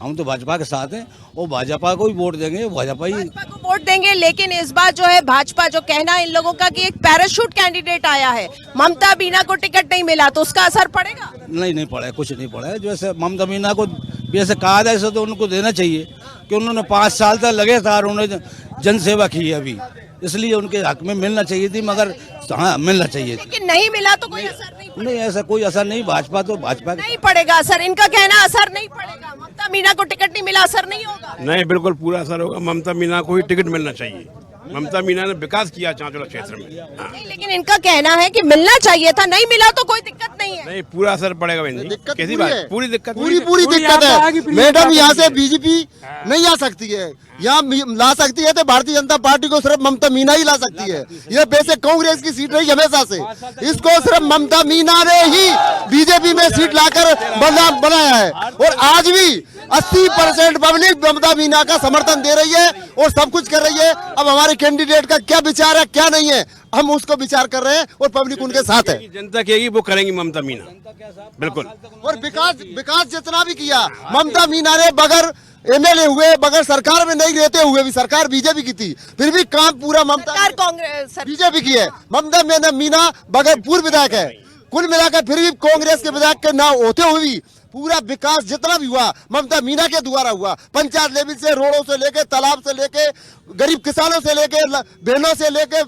हम तो भाजपा के साथ हैं और भाजपा को ही वोट देंगे, भाजपा को वोट देंगे। लेकिन इस बार जो है भाजपा, जो कहना है इन लोगों का कि एक पैराशूट कैंडिडेट आया है, ममता मीना को टिकट नहीं मिला, तो उसका असर पड़ेगा? नहीं पड़ा, कुछ नहीं पड़ा है। जैसे ममता मीना को जैसे कहा था, ऐसे तो उनको देना चाहिए कि उन्होंने 5 साल तक लगातार उन्होंने जनसेवा की है अभी, इसलिए उनके हक में मिलना चाहिए थी, मगर हाँ मिलना चाहिए थी। लेकिन नहीं मिला तो कोई असर नहीं पड़ेगा? नहीं, ऐसा कोई असर नहीं। भाजपा तो भाजपा नहीं पड़ेगा असर, इनका कहना असर नहीं पड़ेगा। ममता मीना को टिकट नहीं मिला, असर नहीं होगा? नहीं, बिल्कुल पूरा असर होगा। ममता मीना को ही टिकट मिलना चाहिए। ममता मीना ने विकास किया चांचौड़ा क्षेत्र में। नहीं, लेकिन इनका कहना है कि मिलना चाहिए था, नहीं मिला तो कोई दिक्कत नहीं है। नहीं, पूरा असर पड़ेगा बहन जी। कैसी बात? पूरी दिक्कत, पूरी दिक्कत है मैडम। यहाँ से बीजेपी नहीं आ सकती है, यहाँ ला सकती है तो भारतीय जनता पार्टी को सिर्फ ममता मीना ही ला सकती है। ये वैसे कांग्रेस की सीट रही हमेशा से, इसको सिर्फ ममता मीना ने ही बीजेपी में सीट लाकर बनाया है। और आज भी 80% पब्लिक ममता मीना का समर्थन दे रही है और सब कुछ कर रही है। अब हमारे कैंडिडेट का क्या विचार है, क्या नहीं है, हम उसको विचार कर रहे हैं और पब्लिक उनके साथ है। जनता कहेगी वो करेंगी ममता मीना, बिल्कुल। और विकास जितना भी किया ममता मीना ने, बगैर एमएलए हुए, बगैर सरकार में नहीं रहते हुए भी, सरकार बीजेपी की थी, फिर भी काम पूरा ममता कांग्रेस बीजेपी की है। ममता मीना बगैर पूर्व विधायक है। कुल मिलाकर फिर भी कांग्रेस के विधायक के ना होते हुए भी पूरा विकास जितना भी हुआ ममता मीना के द्वारा हुआ। पंचायत लेवल से, रोडों से लेके, तालाब से लेके, गरीब किसानों से लेके, बहनों से लेके,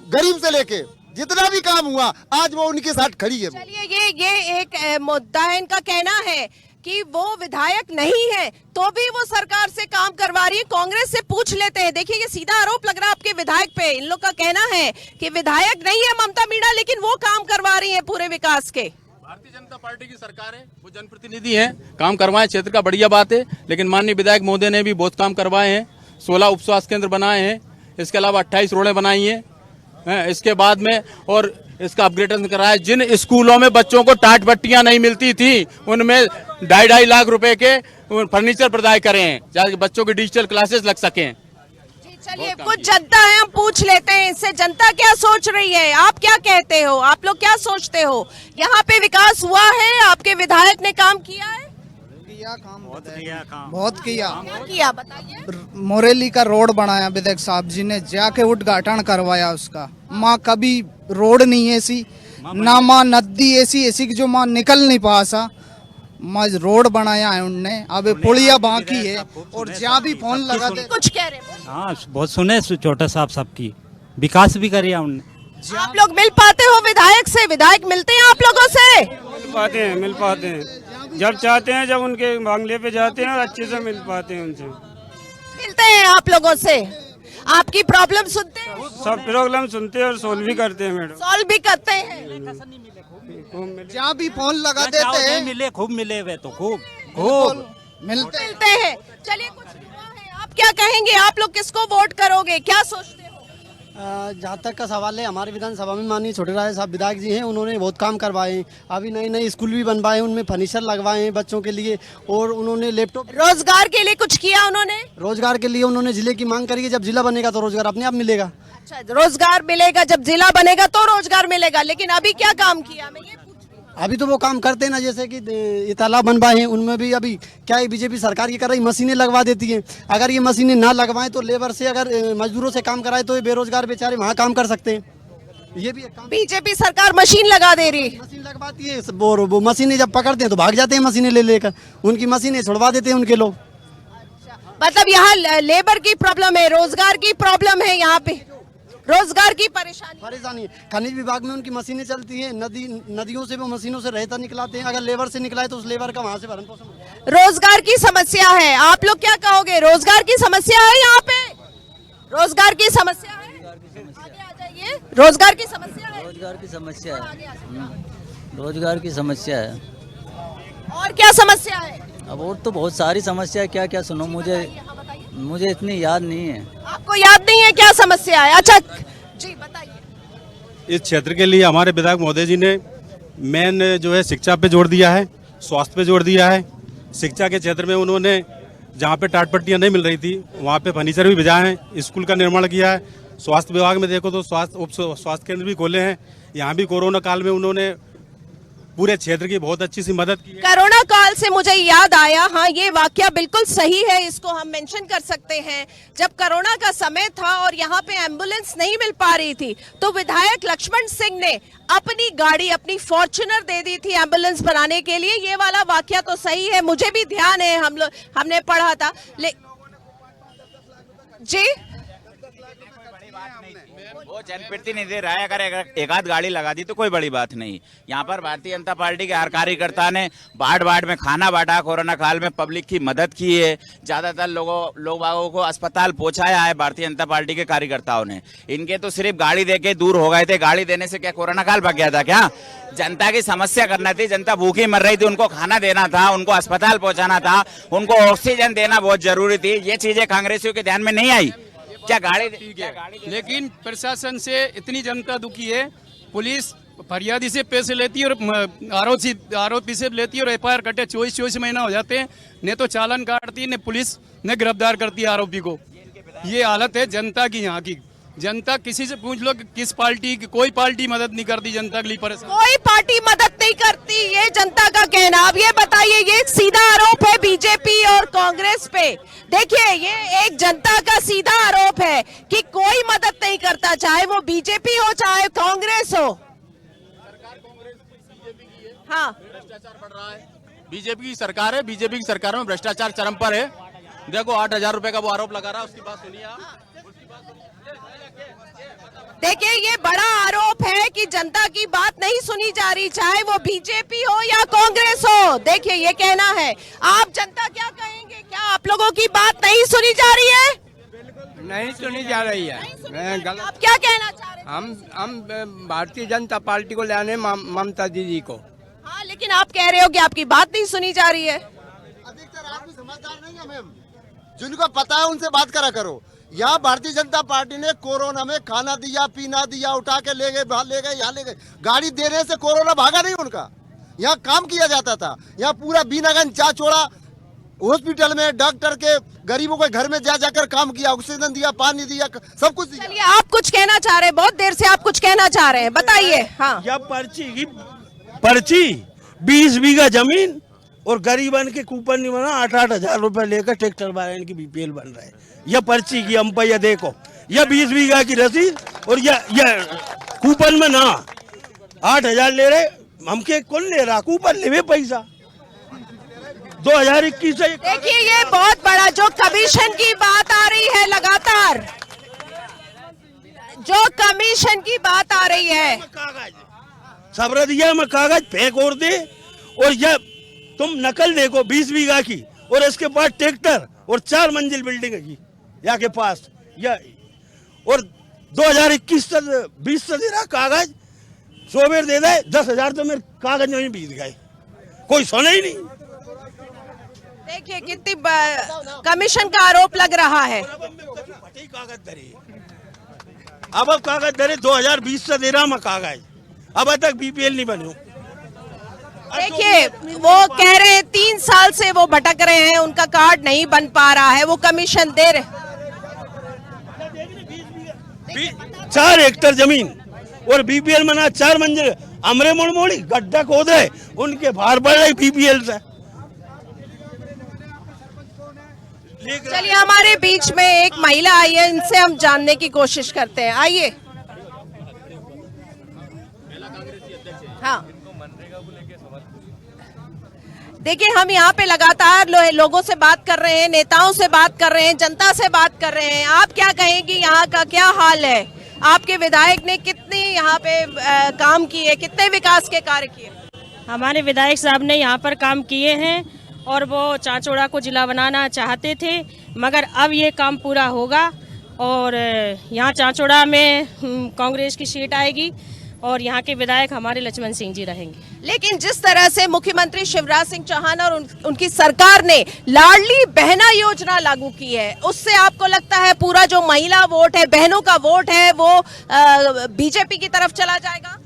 गरीब से लेके, जितना भी काम हुआ आज वो उनके साथ खड़ी है। चलिए, ये एक मुद्दा है। इनका कहना है कि वो विधायक नहीं है तो भी वो सरकार से काम करवा रही है। कांग्रेस से पूछ लेते हैं। देखिए, ये सीधा आरोप लग रहा है आपके विधायक पे। इन लोग का कहना है कि विधायक नहीं है ममता मीना, लेकिन वो काम करवा रही है पूरे विकास के। भारतीय जनता पार्टी की सरकार है, वो जनप्रतिनिधि है, काम करवाए क्षेत्र का, बढ़िया बात है। लेकिन माननीय विधायक महोदय ने भी बहुत काम करवाए हैं। 16 उप स्वास्थ्य केंद्र बनाए हैं, इसके अलावा 28 रोडें बनाई हैं। इसके बाद में और इसका अपग्रेडेशन कराया। जिन स्कूलों में बच्चों को टाट पट्टियां नहीं मिलती थी, उनमें 2.5 लाख रुपए के फर्नीचर प्रदान करे हैं, ताकि बच्चों की डिजिटल क्लासेस लग सकें। चलिए, कुछ जनता है, हम पूछ लेते हैं इससे, जनता क्या सोच रही है, आप क्या कहते हो, आप लोग क्या सोचते हो? यहाँ पे विकास हुआ है? आपके विधायक ने काम किया है? बहुत किया। क्या किया बताइए? मोरेली का रोड बनाया विधायक साहब जी ने, जाके उद्घाटन करवाया उसका। माँ कभी रोड नहीं ऐसी, ना माँ नदी ऐसी की जो माँ निकल नहीं पा सा, माँ रोड बनाया है उनने। अब पुलिया बाकी है और जहाँ भी फोन लगाते कुछ कह रहे हैं। हाँ, बहुत सुने छोटा साहब सबकी विकास भी करिए उनने। आप लोग मिल पाते हो विधायक से? विधायक मिलते हैं आप लोगों से? मिल पाते हैं जब चाहते हैं, जब उनके मांगले पे जाते हैं और अच्छे से मिल पाते हैं उनसे। मिलते हैं आप लोगों से, आपकी प्रॉब्लम सुनते हैं? सब प्रॉब्लम सुनते हैं और सोल्व भी करते हैं मैडम। सॉल्व भी करते हैं। जहाँ भी फोन लगा देते हैं, मिले खूब मिले हुए तो खूब मिलते हैं। चलिए, कुछ युवा है, आप क्या कहेंगे? आप लोग किसको वोट करोगे, क्या सोचते हो? जहाँ तक का सवाल है, हमारे विधानसभा में माननीय छोटे राय साहब विधायक जी हैं, उन्होंने बहुत काम करवाए हैं। अभी नए नए स्कूल भी बनवाए हैं, उनमें फर्नीचर लगवाए हैं बच्चों के लिए, और उन्होंने लैपटॉप। रोजगार के लिए कुछ किया उन्होंने? रोजगार के लिए उन्होंने जिले की मांग करी है, जब जिला बनेगा तो रोजगार अपने आप मिलेगा। अच्छा, रोजगार मिलेगा, जब जिला बनेगा तो रोजगार मिलेगा, लेकिन अभी क्या काम किया? मैं ये अभी तो वो काम करते हैं ना, जैसे कि ये तालाब बनवाए हैं, उनमें भी अभी क्या है, बीजेपी सरकार की कर रही मशीनें लगवा देती है। अगर ये मशीनें ना लगवाएं तो लेबर से, अगर मजदूरों से काम कराए तो ये बेरोजगार बेचारे वहाँ काम कर सकते हैं। ये भी एक काम। बीजेपी सरकार मशीन लगा दे रही है, मशीन लगवाती है, वो मशीनें जब पकड़ते हैं तो भाग जाते हैं मशीनें ले लेकर, उनकी मशीनें छुड़वा देते हैं उनके लोग। मतलब यहाँ लेबर की प्रॉब्लम है, रोजगार की प्रॉब्लम है, यहाँ पे रोजगार की परेशानी है। खनिज विभाग में उनकी मशीनें चलती हैं, नदियों से वो मशीनों से रहता निकलाते हैं, अगर लेबर से निकलाए तो उस लेबर का वहाँ से भरण पोषण। रोजगार की समस्या है, आप लोग क्या कहोगे? रोजगार की समस्या है यहाँ पे, रोजगार की समस्या है, आगे आ जाइए। रोजगार की समस्या है, रोजगार की समस्या है, रोजगार की समस्या है। और क्या समस्या है? अब और तो बहुत सारी समस्या है, क्या क्या सुनो, मुझे इतनी याद नहीं है। आपको याद नहीं है क्या समस्या है? अच्छा जी बताइए। इस क्षेत्र के लिए हमारे विधायक महोदय जी ने मेन जो है शिक्षा पे जोर दिया है, स्वास्थ्य पे जोर दिया है। शिक्षा के क्षेत्र में उन्होंने जहाँ पे टाट पट्टियाँ नहीं मिल रही थी वहाँ पे फर्नीचर भी भिजाए हैं, स्कूल का निर्माण किया है। स्वास्थ्य विभाग में देखो तो स्वास्थ्य केंद्र भी खोले हैं। यहाँ भी कोरोना काल में उन्होंने पूरे क्षेत्र की बहुत अच्छी सी मदद की है। कोरोना काल से मुझे याद आया, हाँ ये वाकया बिल्कुल सही है, इसको हम मेंशन कर सकते हैं। जब कोरोना का समय था और यहाँ पे एम्बुलेंस नहीं मिल पा रही थी तो विधायक लक्ष्मण सिंह ने अपनी गाड़ी, अपनी फॉर्च्यूनर दे दी थी एम्बुलेंस बनाने के लिए। ये वाला वाकया तो सही है, मुझे भी ध्यान है, हमने पढ़ा था। जी वो जनप्रतिनिधि राय अगर एक आध गाड़ी लगा दी तो कोई बड़ी बात नहीं। यहाँ पर भारतीय जनता पार्टी के हर कार्यकर्ता ने वार्ड में खाना बांटा, कोरोना काल में पब्लिक की मदद की है। ज्यादातर लोगों को अस्पताल पहुंचाया है भारतीय जनता पार्टी के कार्यकर्ताओं ने। इनके तो सिर्फ गाड़ी देके दूर हो गए थे। गाड़ी देने से क्या कोरोना काल भाग गया था क्या? जनता की समस्या करना थी, जनता भूखी मर रही थी, उनको खाना देना था, उनको अस्पताल पहुंचाना था, उनको ऑक्सीजन देना बहुत जरूरी थी। ये चीजें कांग्रेसियों के ध्यान में नहीं आई क्या? गाड़ी लेकिन प्रशासन से इतनी जनता दुखी है, पुलिस फरियादी से पैसे लेती है और आरोपी से लेती है और एफआईआर कटे 24 महीना हो जाते हैं, ने तो चालान काटती है, ने पुलिस ने गिरफ्तार करती है आरोपी को। ये हालत है जनता की। यहाँ की जनता, किसी से पूछ लो कि किस पार्टी की, कोई पार्टी मदद नहीं करती जनता के लिए परेशान। कोई पार्टी मदद नहीं करती, ये जनता का कहना। अब ये बताइए, ये सीधा आरोप है बीजेपी और कांग्रेस पे। देखिए, ये एक जनता का सीधा आरोप है कि कोई मदद नहीं करता, चाहे वो बीजेपी हो चाहे कांग्रेस हो। हाँ, भ्रष्टाचार बढ़ रहा है। बीजेपी की सरकार है, बीजेपी की सरकार में भ्रष्टाचार चरम पर है। देखो 8,000 रुपए का वो आरोप लगा रहा है, उसकी बात सुनिए आप। देखिए, ये बड़ा आरोप है कि जनता की बात नहीं सुनी जा रही, चाहे वो बीजेपी हो या कांग्रेस हो। देखिए, ये कहना है। आप जनता क्या कहेंगे? क्या आप लोगों की बात नहीं सुनी जा रही है? नहीं सुनी जा रही है। आप क्या कहना चाह रहे हैं? हम भारतीय जनता पार्टी को लाने ममता दीदी को। हाँ, लेकिन आप कह रहे हो कि आपकी बात नहीं सुनी जा रही है। अधिकतर आप भी समझदार नहीं है मैम, जिनको पता है उनसे बात करा करो। यहाँ भारतीय जनता पार्टी ने कोरोना में खाना दिया, पीना दिया, उठा के ले गए, यहाँ ले गए। गाड़ी देने से कोरोना भागा नहीं उनका। यहाँ काम किया जाता था। यहाँ पूरा बीनागंज चाचौड़ा हॉस्पिटल में डॉक्टर के गरीबों के घर में जाकर काम किया, ऑक्सीजन दिया, पानी दिया, सब कुछ दिया। चलिए, आप कुछ कहना चाह रहे हैं, बहुत देर से आप कुछ कहना चाह रहे हैं, बताइए। हाँ, यह पर्ची 20 बीघा जमीन और गरीबन के कूपन नहीं बना, 8,000 रुपए लेकर ट्रैक्टर वाले इनकी बीपीएल बन रहा है। यह पर्ची की हम ये देखो, यह 20 बीघा की रसीद और यह कूपन में ना 8,000 ले रहे, हमके कौन ले रहा? कूपन ले पैसा 2021 से। देखिए, ये बहुत बड़ा जो कमीशन की बात आ रही है, लगातार जो कमीशन की बात आ रही है, सबरदिया में कागज फेंक और दे, और यह तुम नकल देखो 20 बीघा की और इसके पास ट्रैक्टर और 4 मंजिल बिल्डिंग है यहाँ के पास। यह और 2021 से 20 से दे रहा कागज, सोवेर दे दे 10,000 तो मेरे कागज में बीत गए, कोई सुना ही नहीं। देखिए, कितनी कमीशन का आरोप लग रहा है। अब कागज दे रहे 2020 से दे रहा मैं कागज, अब तक बीपीएल नहीं बने। देखिए वो कह रहे हैं 3 साल से वो भटक रहे हैं, उनका कार्ड नहीं बन पा रहा है, वो कमीशन दे रहे। 4 हेक्टर जमीन और बीपीएल मना 4 मंजिल, हमरे मुड़मोड़ी गड्ढा खोद रहे, उनके बाहर बढ़ रहे बीपीएल से। चलिए हमारे बीच में एक महिला आई है, इनसे हम जानने की कोशिश करते हैं। आइए। हाँ देखिए, हम यहाँ पे लगातार लोगों से बात कर रहे हैं, नेताओं से बात कर रहे हैं, जनता से बात कर रहे हैं। आप क्या कहेंगी, यहाँ का क्या हाल है? आपके विधायक ने कितने यहाँ पे काम किए, कितने विकास के कार्य किए? हमारे विधायक साहब ने यहाँ पर काम किए हैं और वो चांचौड़ा को जिला बनाना चाहते थे, मगर अब ये काम पूरा होगा और यहाँ चांचौड़ा में कांग्रेस की सीट आएगी और यहाँ के विधायक हमारे लक्ष्मण सिंह जी रहेंगे। लेकिन जिस तरह से मुख्यमंत्री शिवराज सिंह चौहान और उनकी सरकार ने लाडली बहना योजना लागू की है, उससे आपको लगता है पूरा जो महिला वोट है, बहनों का वोट है, वो बीजेपी की तरफ चला जाएगा?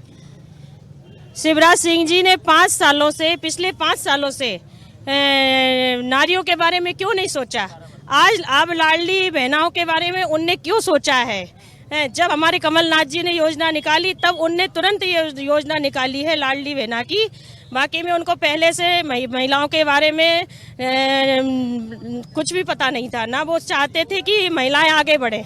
शिवराज सिंह जी ने पिछले 5 सालों से नारियों के बारे में क्यों नहीं सोचा? आज अब लाडली बहनाओं के बारे में उनने क्यों सोचा है? जब हमारे कमलनाथ जी ने योजना निकाली तब उनने तुरंत ये योजना निकाली है लाडली बहना की। बाकी में उनको पहले से महिलाओं के बारे में कुछ भी पता नहीं था, ना वो चाहते थे कि महिलाएं आगे बढ़े।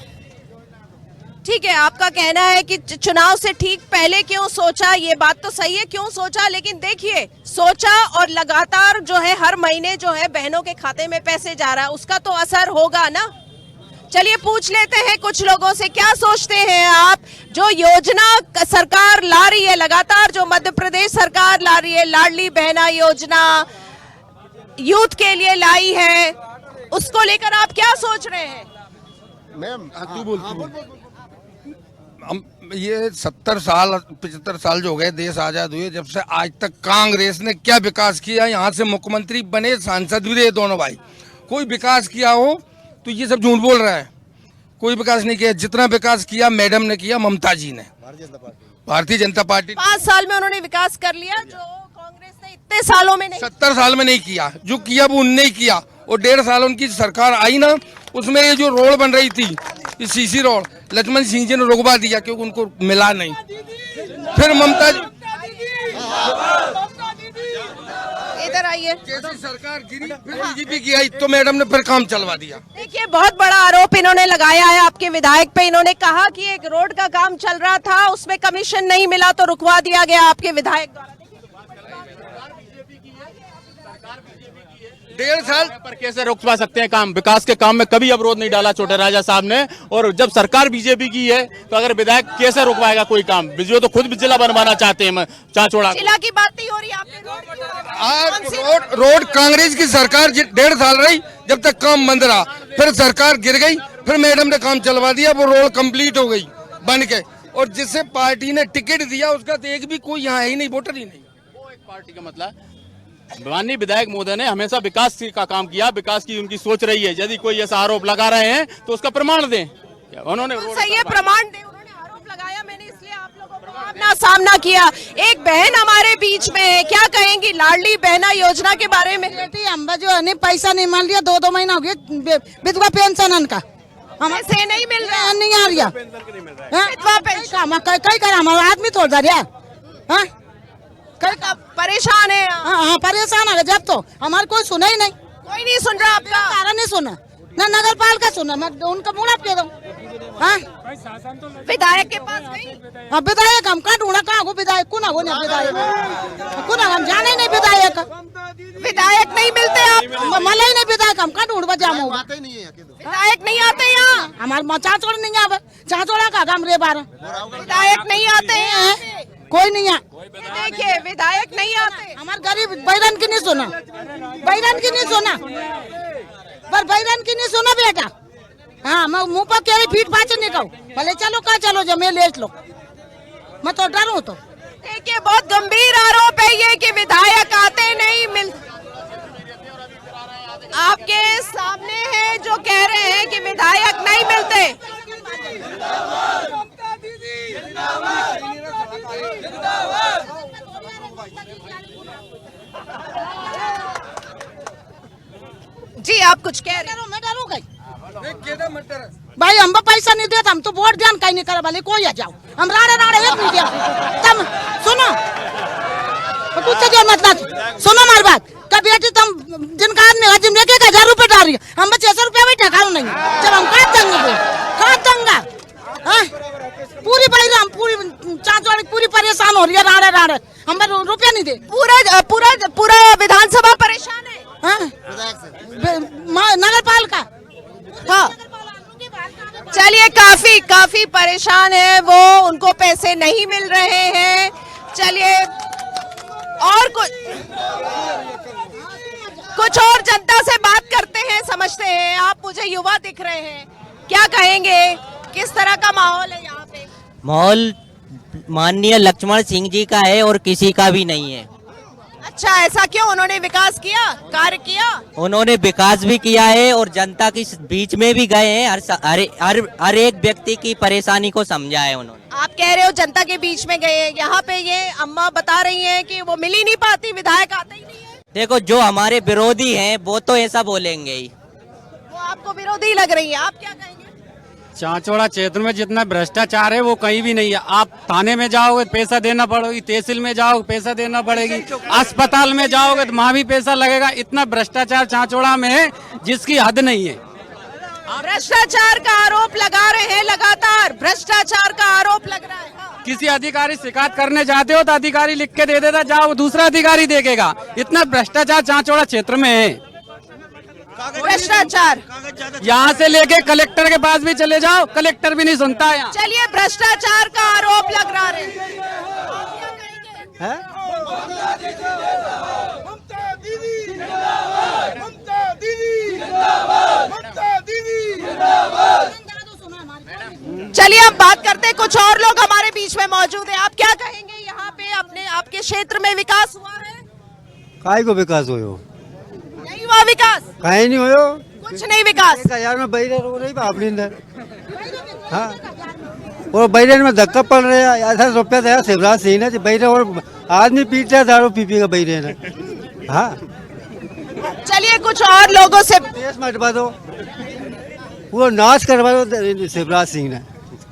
ठीक है, आपका कहना है कि चुनाव से ठीक पहले क्यों सोचा, ये बात तो सही है, क्यों सोचा, लेकिन देखिए सोचा और लगातार जो है हर महीने जो है बहनों के खाते में पैसे जा रहा है, उसका तो असर होगा ना। चलिए पूछ लेते हैं कुछ लोगों से, क्या सोचते हैं आप? जो योजना सरकार ला रही है, लगातार जो मध्य प्रदेश सरकार ला रही है, लाडली बहना योजना यूथ के लिए लाई है, उसको लेकर आप क्या सोच रहे हैं? मैम तू बोल। ये 70 साल 75 साल जो हो गए देश आजाद हुए, जब से आज तक कांग्रेस ने क्या विकास किया? यहाँ से मुख्यमंत्री बने, सांसद भी रहे दोनों भाई, कोई विकास किया हो तो ये सब झूठ बोल रहा है। कोई विकास नहीं किया। जितना विकास किया मैडम ने किया, ममता जी ने, भारतीय जनता पार्टी। 5 साल में उन्होंने विकास कर लिया जो कांग्रेस ने इतने सालों में नहीं, 70 साल में नहीं किया। जो किया वो उनने ही किया। और 1.5 साल उनकी सरकार आई ना, उसमें ये जो रोड बन रही थी, ये सीसी रोड, लक्ष्मण सिंह जी ने रुकवा दिया क्योंकि उनको मिला नहीं। फिर ममता जी इधर आइए। जैसी सरकार गिरी फिर बीजेपी की आई तो मैडम ने फिर काम चलवा दिया। देखिए बहुत बड़ा आरोप इन्होंने लगाया है आपके विधायक पे। इन्होंने कहा कि एक रोड का काम चल रहा था, उसमें कमीशन नहीं मिला तो रुकवा दिया गया आपके विधायक द्वारा। 1.5 साल पर कैसे रोकवा सकते हैं काम? विकास के काम में कभी अवरोध नहीं डाला छोटे राजा साहब ने, और जब सरकार बीजेपी की है तो अगर विधायक कैसे रोकवाएगा कोई काम? जो तो खुद जिला बनवाना चाहते हैं चांचौड़ा। जिला की बात नहीं हो रही, आप रोड कांग्रेस की सरकार 1.5 साल रही, जब तक काम बंद रहा, फिर सरकार गिर गई, फिर मैडम ने काम चलवा दिया, वो रोड कंप्लीट हो गई बन के। और जिसे पार्टी ने टिकट दिया उसका तो एक भी कोई यहाँ ही नहीं, वोटर ही नहीं। वो एक पार्टी का मतलब, माननीय विधायक महोदय ने हमेशा विकास का काम किया, विकास की उनकी सोच रही है। यदि कोई ऐसा आरोप लगा रहे हैं तो उसका प्रमाण दें। उन्होंने सही है, प्रमाण दें। उन्होंने आरोप लगाया, मैंने इसलिए आप लोगों को अपना सामना किया। एक बहन हमारे बीच में है, क्या कहेंगी लाडली बहना योजना के बारे में? बेटी हम जो है पैसा नहीं मान लिया, 2 महीना हो गया विधवा पेंशन का हमसे नहीं मिल रहा, नहीं आ रहा विधवा पेंशन। कई कर हमारा आदमी तोड़ जा रहा है, परेशान है। हाँ परेशान है। जब तो हमारे कोई सुना ही नहीं, कोई नहीं सुन रहा आपका, सारा नहीं सुना, ना नगर पालिका सुना, मैं उनका मुड़ा दे दूं। विधायक के पास गई, अब विधायक हम कहाँ ढूंढा, कहाँ विधायक कुना हो नहीं, विधायक कुना हम जाने ही नहीं, विधायक नहीं मिलते आप, मला ही नहीं विधायक, हम कहाँ ढूंढ जामो, विधायक नहीं आते यहाँ, हमारे चाचौड़ा नहीं आवे, चाचौड़ा का काम रे 12 विधायक नहीं आते हैं, कोई नहीं है। देखिए विधायक नहीं आते, हमारे गरीब बैरन की नहीं सुना, बैरन की नहीं सुना, पर बैरन की नहीं सुना बेटा। हाँ मैं मुँह पर कह रही पीठ पाचे नहीं कहूँ, भले चलो कहा चलो जो मैं ले लो, मैं तो डरूँ तो। देखिए बहुत गंभीर आरोप है ये कि विधायक आते नहीं मिल, आपके सामने है जो कह रहे हैं कि विधायक नहीं मिलते। कुछ कह रहे मैं डरू गई भाई, हम पैसा नहीं देता, हम तो वोट ध्यान कहीं नहीं करे वाले, कोई आ जाओ, हम राड़े राड़े एक नहीं दिया। तब सुनो कुछ जो मतलब सुनो हमारी बात, क्या बेटी तुम जिनका आदमी है जिन 1,000 रुपए डाल रही है, हम 600 रुपया भी ठकाऊ नहीं, जब हम काट देंगे पूरी बाहर हम पूरी चांचवाड़ी पूरी परेशान हो रही है, राड़े राड़े हम रुपया नहीं दे। पूरा विधानसभा परेशान है। नगर पालिका हाँ, चलिए काफी परेशान है वो, उनको पैसे नहीं मिल रहे हैं। चलिए और कुछ और जनता से बात करते हैं, समझते हैं। आप मुझे युवा दिख रहे हैं, क्या कहेंगे, किस तरह का माहौल है यहाँ पे? माहौल माननीय लक्ष्मण सिंह जी का है और किसी का भी नहीं है। अच्छा, ऐसा क्यों? उन्होंने विकास किया, कार्य किया? उन्होंने विकास भी किया है और जनता के बीच में भी गए हैं, हर एक व्यक्ति की परेशानी को समझा है उन्होंने। आप कह रहे हो जनता के बीच में गए, यहाँ पे ये अम्मा बता रही हैं कि वो मिल ही नहीं पाती, विधायक आते ही नहीं है। देखो, जो हमारे विरोधी हैं वो तो ऐसा बोलेंगे ही। वो आपको विरोधी लग रही है, आप क्या कहेंगे? चांचौड़ा क्षेत्र में जितना भ्रष्टाचार है वो कहीं भी नहीं है। आप थाने में जाओगे पैसा देना पड़ेगी, तहसील में जाओगे पैसा देना पड़ेगी, अस्पताल में जाओगे तो वहाँ भी पैसा लगेगा। इतना भ्रष्टाचार चांचौड़ा में है जिसकी हद नहीं है। भ्रष्टाचार का आरोप लगा रहे हैं, लगातार भ्रष्टाचार का आरोप लग रहा है। किसी अधिकारी शिकायत करने जाते हो तो अधिकारी लिख के दे देता, जाओ दूसरा अधिकारी देखेगा। इतना भ्रष्टाचार चांचौड़ा क्षेत्र में है। भ्रष्टाचार यहाँ से लेके कलेक्टर के पास भी चले जाओ, कलेक्टर भी नहीं सुनता है यहाँ। चलिए, भ्रष्टाचार का आरोप लग रहा है। चलिए अब बात करते हैं, कुछ और लोग हमारे बीच में मौजूद हैं। आप क्या कहेंगे, यहाँ पे आपके क्षेत्र में विकास हुआ है? काय को विकास हो? नहीं हुआ विकास, कहीं नहीं हो, कुछ नहीं विकास। 1,000 में बैरे रो रही बापली ने, हाँ, और बैरे में धक्का पड़ रहा है। 8 रुपया दिया शिवराज सिंह ने, बैरे और आदमी पीट रहा है दारू पी का बैरे ने। हाँ, चलिए कुछ और लोगों से देश मटवा दो, पूरा नाश करवा दो शिवराज सिंह ने,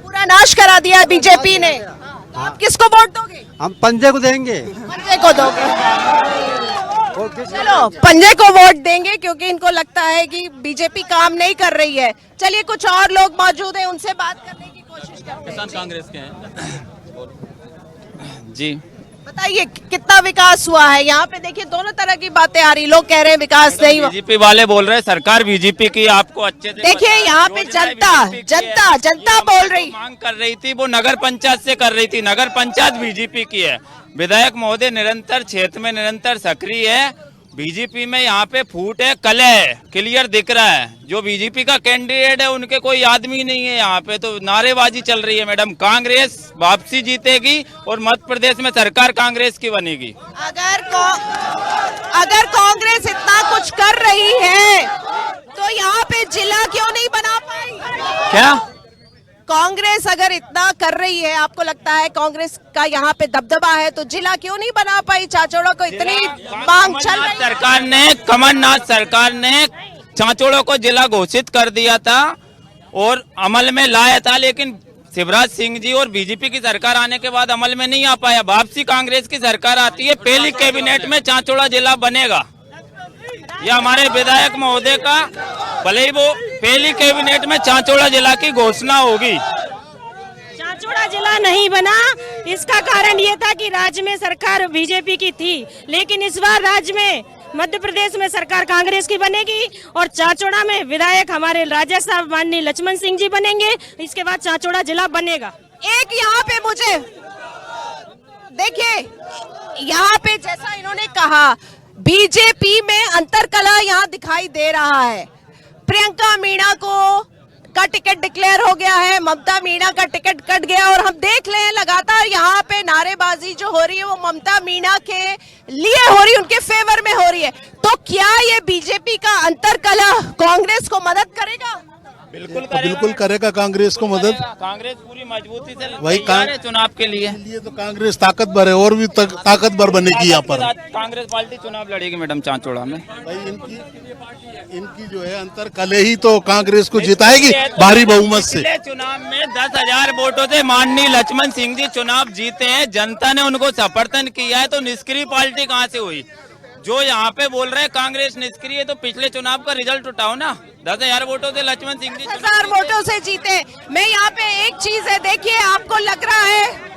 पूरा नाश करा दिया बीजेपी ने। आप किसको वोट दोगे? हम पंजे को देंगे। पंजे को दोगे? चलो, पंजे को वोट देंगे क्योंकि इनको लगता है कि बीजेपी काम नहीं कर रही है। चलिए कुछ और लोग मौजूद हैं, उनसे बात करने की कोशिश करते हैं। किसान कांग्रेस के हैं जी। बताइए कितना विकास हुआ है यहाँ पे? देखिए दोनों तरह की बातें आ रही, लोग कह रहे हैं विकास नहीं हुआ, बीजेपी वाले बोल रहे हैं सरकार बीजेपी की, आपको अच्छे से देखिए यहाँ पे जनता बोल रही, मांग कर रही थी, वो नगर पंचायत से कर रही थी। नगर पंचायत बीजेपी की है, विधायक महोदय निरंतर क्षेत्र में निरंतर सक्रिय है। बीजेपी में यहाँ पे फूट है, कलह है, क्लियर दिख रहा है। जो बीजेपी का कैंडिडेट है उनके कोई आदमी नहीं है यहाँ पे, तो नारेबाजी चल रही है। मैडम, कांग्रेस वापसी जीतेगी और मध्य प्रदेश में सरकार कांग्रेस की बनेगी। अगर कांग्रेस इतना कुछ कर रही है तो यहाँ पे जिला क्यों नहीं बना पाई? क्या कांग्रेस अगर इतना कर रही है, आपको लगता है कांग्रेस का यहाँ पे दबदबा है, तो जिला क्यों नहीं बना पाई? चाचौड़ा को इतनी मांग चल रही है। सरकार ने, कमलनाथ सरकार ने चांचौड़ा को जिला घोषित कर दिया था और अमल में लाया था, लेकिन शिवराज सिंह जी और बीजेपी की सरकार आने के बाद अमल में नहीं आ पाया। वापसी कांग्रेस की सरकार आती है, पहली कैबिनेट में चांचौड़ा जिला बनेगा। यह हमारे विधायक महोदय का, भले ही वो पहली कैबिनेट में चांचौड़ा जिला की घोषणा होगी। चांचौड़ा जिला नहीं बना, इसका कारण ये था कि राज्य में सरकार बीजेपी की थी, लेकिन इस बार राज्य में मध्य प्रदेश में सरकार कांग्रेस की बनेगी और चांचौड़ा में विधायक हमारे राजा साहब माननीय लक्ष्मण सिंह जी बनेंगे। इसके बाद चांचौड़ा जिला बनेगा। एक यहाँ पे मुझे देखिए, यहाँ पे जैसा इन्होंने कहा, बीजेपी में अंतरकलह यहाँ दिखाई दे रहा है। प्रियंका मीणा का टिकट डिक्लेयर हो गया है, ममता मीणा का टिकट कट गया और हम देख रहे हैं लगातार यहाँ पे नारेबाजी जो हो रही है वो ममता मीणा के लिए हो रही है, उनके फेवर में हो रही है। तो क्या ये बीजेपी का अंतरकलह कांग्रेस को मदद करेगा? बिल्कुल करेगा कांग्रेस को मदद। कांग्रेस पूरी मजबूती से वही तैयार है चुनाव के लिए। तो कांग्रेस ताकतवर है और भी ताकतवर बनेगी यहाँ पर। कांग्रेस पार्टी चुनाव लड़ेगी मैडम चांचोड़ा में। इनकी जो है अंतर कले ही तो कांग्रेस को जिताएगी भारी बहुमत से। पिछले चुनाव में 10,000 वोटों से माननीय लक्ष्मण सिंह जी चुनाव जीते हैं, जनता ने उनको समर्थन किया है, तो निष्क्रिय पार्टी कहाँ से हुई? जो यहाँ पे बोल रहे हैं कांग्रेस निष्क्रिय है, तो पिछले चुनाव का रिजल्ट उठाओ ना। 10,000 वोटों से लक्ष्मण सिंह जी 10,000 वोटों से जीते। मैं यहाँ पे एक चीज है, देखिए आपको लग रहा है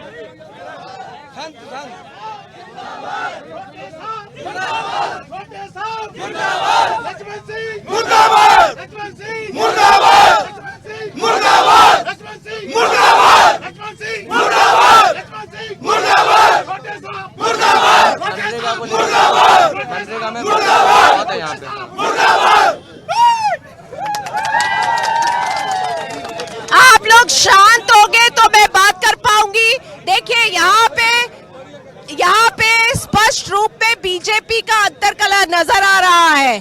आप लोग शांत हो गए तो मैं बात कर पाऊंगी। देखिए यहाँ पे स्पष्ट रूप में बीजेपी का अंतरकला नजर आ रहा है।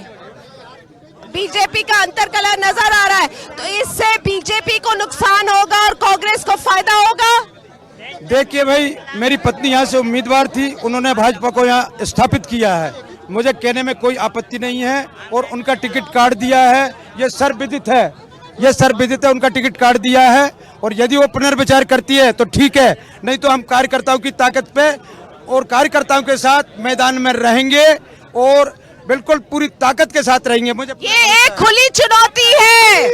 बीजेपी का अंतरकला नजर आ रहा है, तो इससे बीजेपी को नुकसान होगा और कांग्रेस को फायदा होगा। देखिए भाई, मेरी पत्नी यहाँ से उम्मीदवार थी, उन्होंने भाजपा को यहाँ स्थापित किया है, मुझे कहने में कोई आपत्ति नहीं है और उनका टिकट काट दिया है, ये सर्वविदित है, ये सर्वविदित है, उनका टिकट काट दिया है। और यदि वो पुनर्विचार करती है तो ठीक है, नहीं तो हम कार्यकर्ताओं की ताकत पे और कार्यकर्ताओं के साथ मैदान में रहेंगे और बिल्कुल पूरी ताकत के साथ रहेंगे। मुझे ये एक खुली चुनौती है।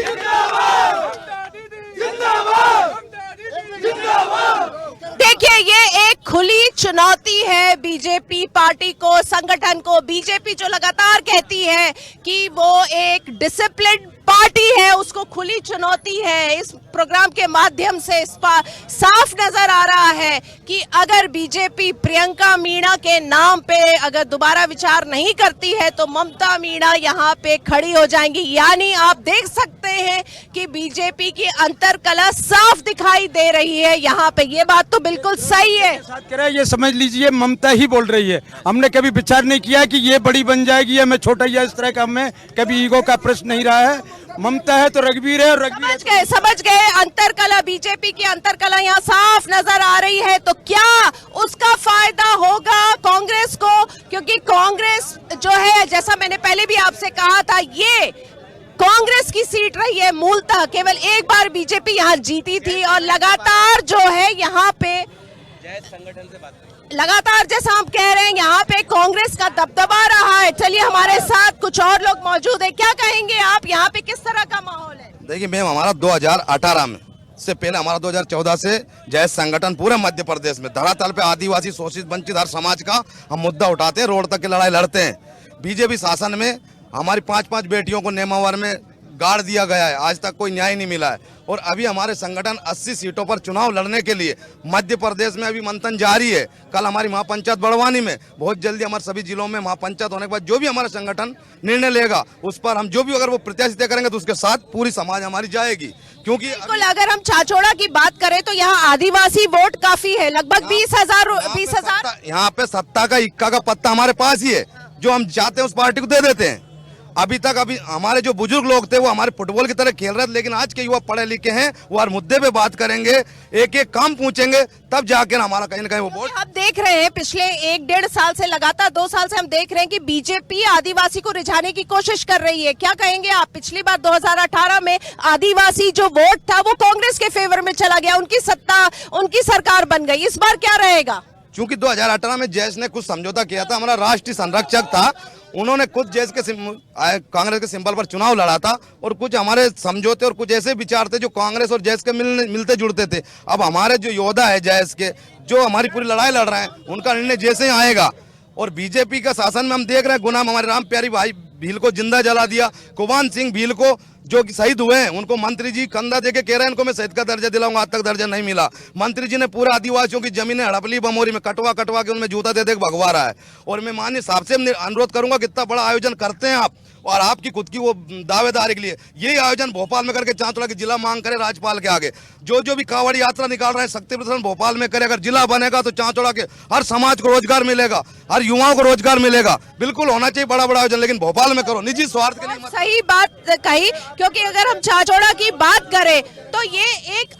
देखिए ये एक खुली चुनौती है बीजेपी पार्टी को, संगठन को। बीजेपी जो लगातार कहती है कि वो एक डिसिप्लिन पार्टी है, उसको खुली चुनौती है। इस प्रोग्राम के माध्यम से साफ नजर आ रहा है कि अगर बीजेपी प्रियंका मीणा के नाम पे अगर दोबारा विचार नहीं करती है तो ममता मीणा यहाँ पे खड़ी हो जाएंगी। यानी आप देख सकते हैं कि बीजेपी की अंतरकला साफ दिखाई दे रही है यहाँ पे। ये बात तो बिल्कुल सही है। ये समझ लीजिए ममता ही बोल रही है, हमने कभी विचार नहीं किया कि ये बड़ी बन जाएगी या मैं छोटा, या इस तरह का हमें कभी ईगो का प्रश्न नहीं रहा है। ममता है तो रघुवीर है और रघुवीर समझ गए अंतरकला, बीजेपी की अंतरकला यहाँ साफ नजर आ रही है। तो क्या उसका फायदा होगा कांग्रेस को? क्योंकि कांग्रेस जो है, जैसा मैंने पहले भी आपसे कहा था, ये कांग्रेस की सीट रही है। मूलतः केवल एक बार बीजेपी यहाँ जीती थी और लगातार जो है यहाँ पे संगठन से बात लगातार जैसा हम कह रहे हैं यहाँ पे कांग्रेस का दबदबा रहा है। चलिए हमारे साथ कुछ और लोग मौजूद हैं, क्या कहेंगे आप, यहाँ पे किस तरह का माहौल है? देखिए मैम, हमारा 2018 में से पहले हमारा 2014 से जय संगठन पूरे मध्य प्रदेश में धरातल पे आदिवासी शोषित वंचित हर समाज का हम मुद्दा उठाते हैं, रोड तक की लड़ाई लड़ते हैं। बीजेपी शासन में हमारी 5-5 बेटियों को नेमावर में गाड़ दिया गया है, आज तक कोई न्याय नहीं मिला है। और अभी हमारे संगठन 80 सीटों पर चुनाव लड़ने के लिए मध्य प्रदेश में अभी मंथन जारी है। कल हमारी महापंचायत बड़वानी में, बहुत जल्दी हमारे सभी जिलों में महापंचायत होने के बाद जो भी हमारा संगठन निर्णय लेगा उस पर हम जो भी अगर वो प्रत्याशी तय करेंगे तो उसके साथ पूरी समाज हमारी जाएगी। क्योंकि बिल्कुल अगर हम चाचोड़ा की बात करें तो यहाँ आदिवासी वोट काफी है, लगभग 20,000। यहाँ पे सत्ता का इक्का का पत्ता हमारे पास ही है, जो हम चाहते हैं उस पार्टी को दे देते हैं। अभी हमारे जो बुजुर्ग लोग थे वो हमारे फुटबॉल की तरह खेल रहे थे, लेकिन आज के युवा पढ़े लिखे हैं, वो हर मुद्दे पे बात करेंगे, एक एक काम पूछेंगे, तब जाके हमारा कहीं ना कहीं वो वोट। अब देख रहे हैं पिछले 1-1.5 साल से, लगातार 2 साल से हम देख रहे हैं कि बीजेपी आदिवासी को रिझाने की कोशिश कर रही है। क्या कहेंगे आप? पिछली बार 2018 में आदिवासी जो वोट था वो कांग्रेस के फेवर में चला गया, उनकी सत्ता, उनकी सरकार बन गई। इस बार क्या रहेगा? चूंकि 2018 में जैस ने कुछ समझौता किया था, हमारा राष्ट्रीय संरक्षक था, उन्होंने खुद जैस के कांग्रेस के सिंबल पर चुनाव लड़ा था, और कुछ हमारे समझौते और कुछ ऐसे विचार थे जो कांग्रेस और जैस के मिलते जुड़ते थे। अब हमारे जो योद्धा है जैस के, जो हमारी पूरी लड़ाई लड़ रहे हैं, उनका निर्णय जैसे ही आएगा। और बीजेपी का शासन में हम देख रहे हैं, गुनाम हमारे राम प्यारी भाई भील को जिंदा जला दिया, कुवान सिंह भील को जो शहीद हुए हैं उनको मंत्री जी कंधा देके कह रहे हैं इनको मैं शहीद का दर्जा दिलाऊंगा, आज तक दर्जा नहीं मिला। मंत्री जी ने पूरे आदिवासियों की जमीनें हड़पली बमोरी में कटवा कटवा के उनमें जूता दे दे भगवा रहा है। और मैं माननीय साहब से अनुरोध करूंगा कि इतना बड़ा आयोजन करते हैं आप, और आपकी खुद की वो दावेदारी के लिए यही आयोजन भोपाल में करके चांचौड़ा की जिला मांग करे राज्यपाल के आगे। जो भी कांवड़ यात्रा निकाल रहे हैं शक्ति प्रदर्शन भोपाल में करे, अगर जिला बनेगा तो चांचौड़ा के हर समाज को रोजगार मिलेगा, हर युवाओं को रोजगार मिलेगा। बिल्कुल होना चाहिए बड़ा बड़ा आयोजन, लेकिन भोपाल में करो, निजी स्वार्थ के लिए। सही बात कही, क्योंकि अगर हम चांचौड़ा की बात करें तो ये एक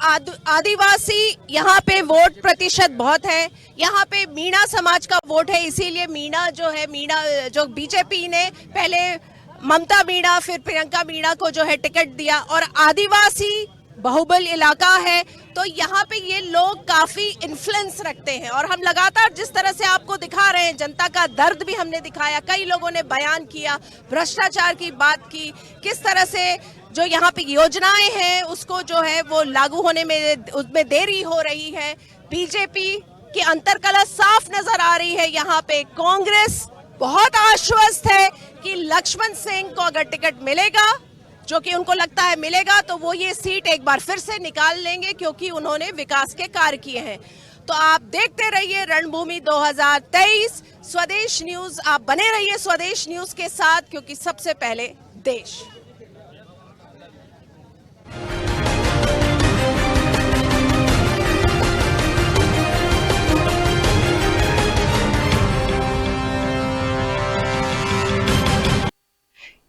आदिवासी यहाँ पे वोट प्रतिशत बहुत है, यहाँ पे मीणा समाज का वोट है, इसीलिए मीणा जो बीजेपी ने पहले ममता मीणा फिर प्रियंका मीणा को जो है टिकट दिया, और आदिवासी बहुबल इलाका है तो यहाँ पे ये लोग काफी इन्फ्लुएंस रखते हैं। और हम लगातार जिस तरह से आपको दिखा रहे हैं, जनता का दर्द भी हमने दिखाया, कई लोगों ने बयान किया, भ्रष्टाचार की बात की, किस तरह से जो यहाँ पे योजनाएं हैं उसको जो है वो लागू होने में उसमें देरी हो रही है। बीजेपी की अंतर्कलह साफ नजर आ रही है। यहाँ पे कांग्रेस बहुत आश्वस्त है कि लक्ष्मण सिंह को अगर टिकट मिलेगा, जो कि उनको लगता है मिलेगा, तो वो ये सीट एक बार फिर से निकाल लेंगे, क्योंकि उन्होंने विकास के कार्य किए हैं। तो आप देखते रहिए रणभूमि 2023 स्वदेश न्यूज, आप बने रहिए स्वदेश न्यूज के साथ, क्योंकि सबसे पहले देश।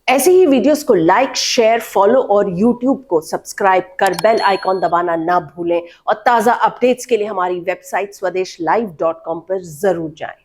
ऐसे ही वीडियोस को लाइक, शेयर, फॉलो और YouTube को सब्सक्राइब कर बेल आइकॉन दबाना ना भूलें। और ताज़ा अपडेट्स के लिए हमारी वेबसाइट swadeshlive.com पर जरूर जाएं।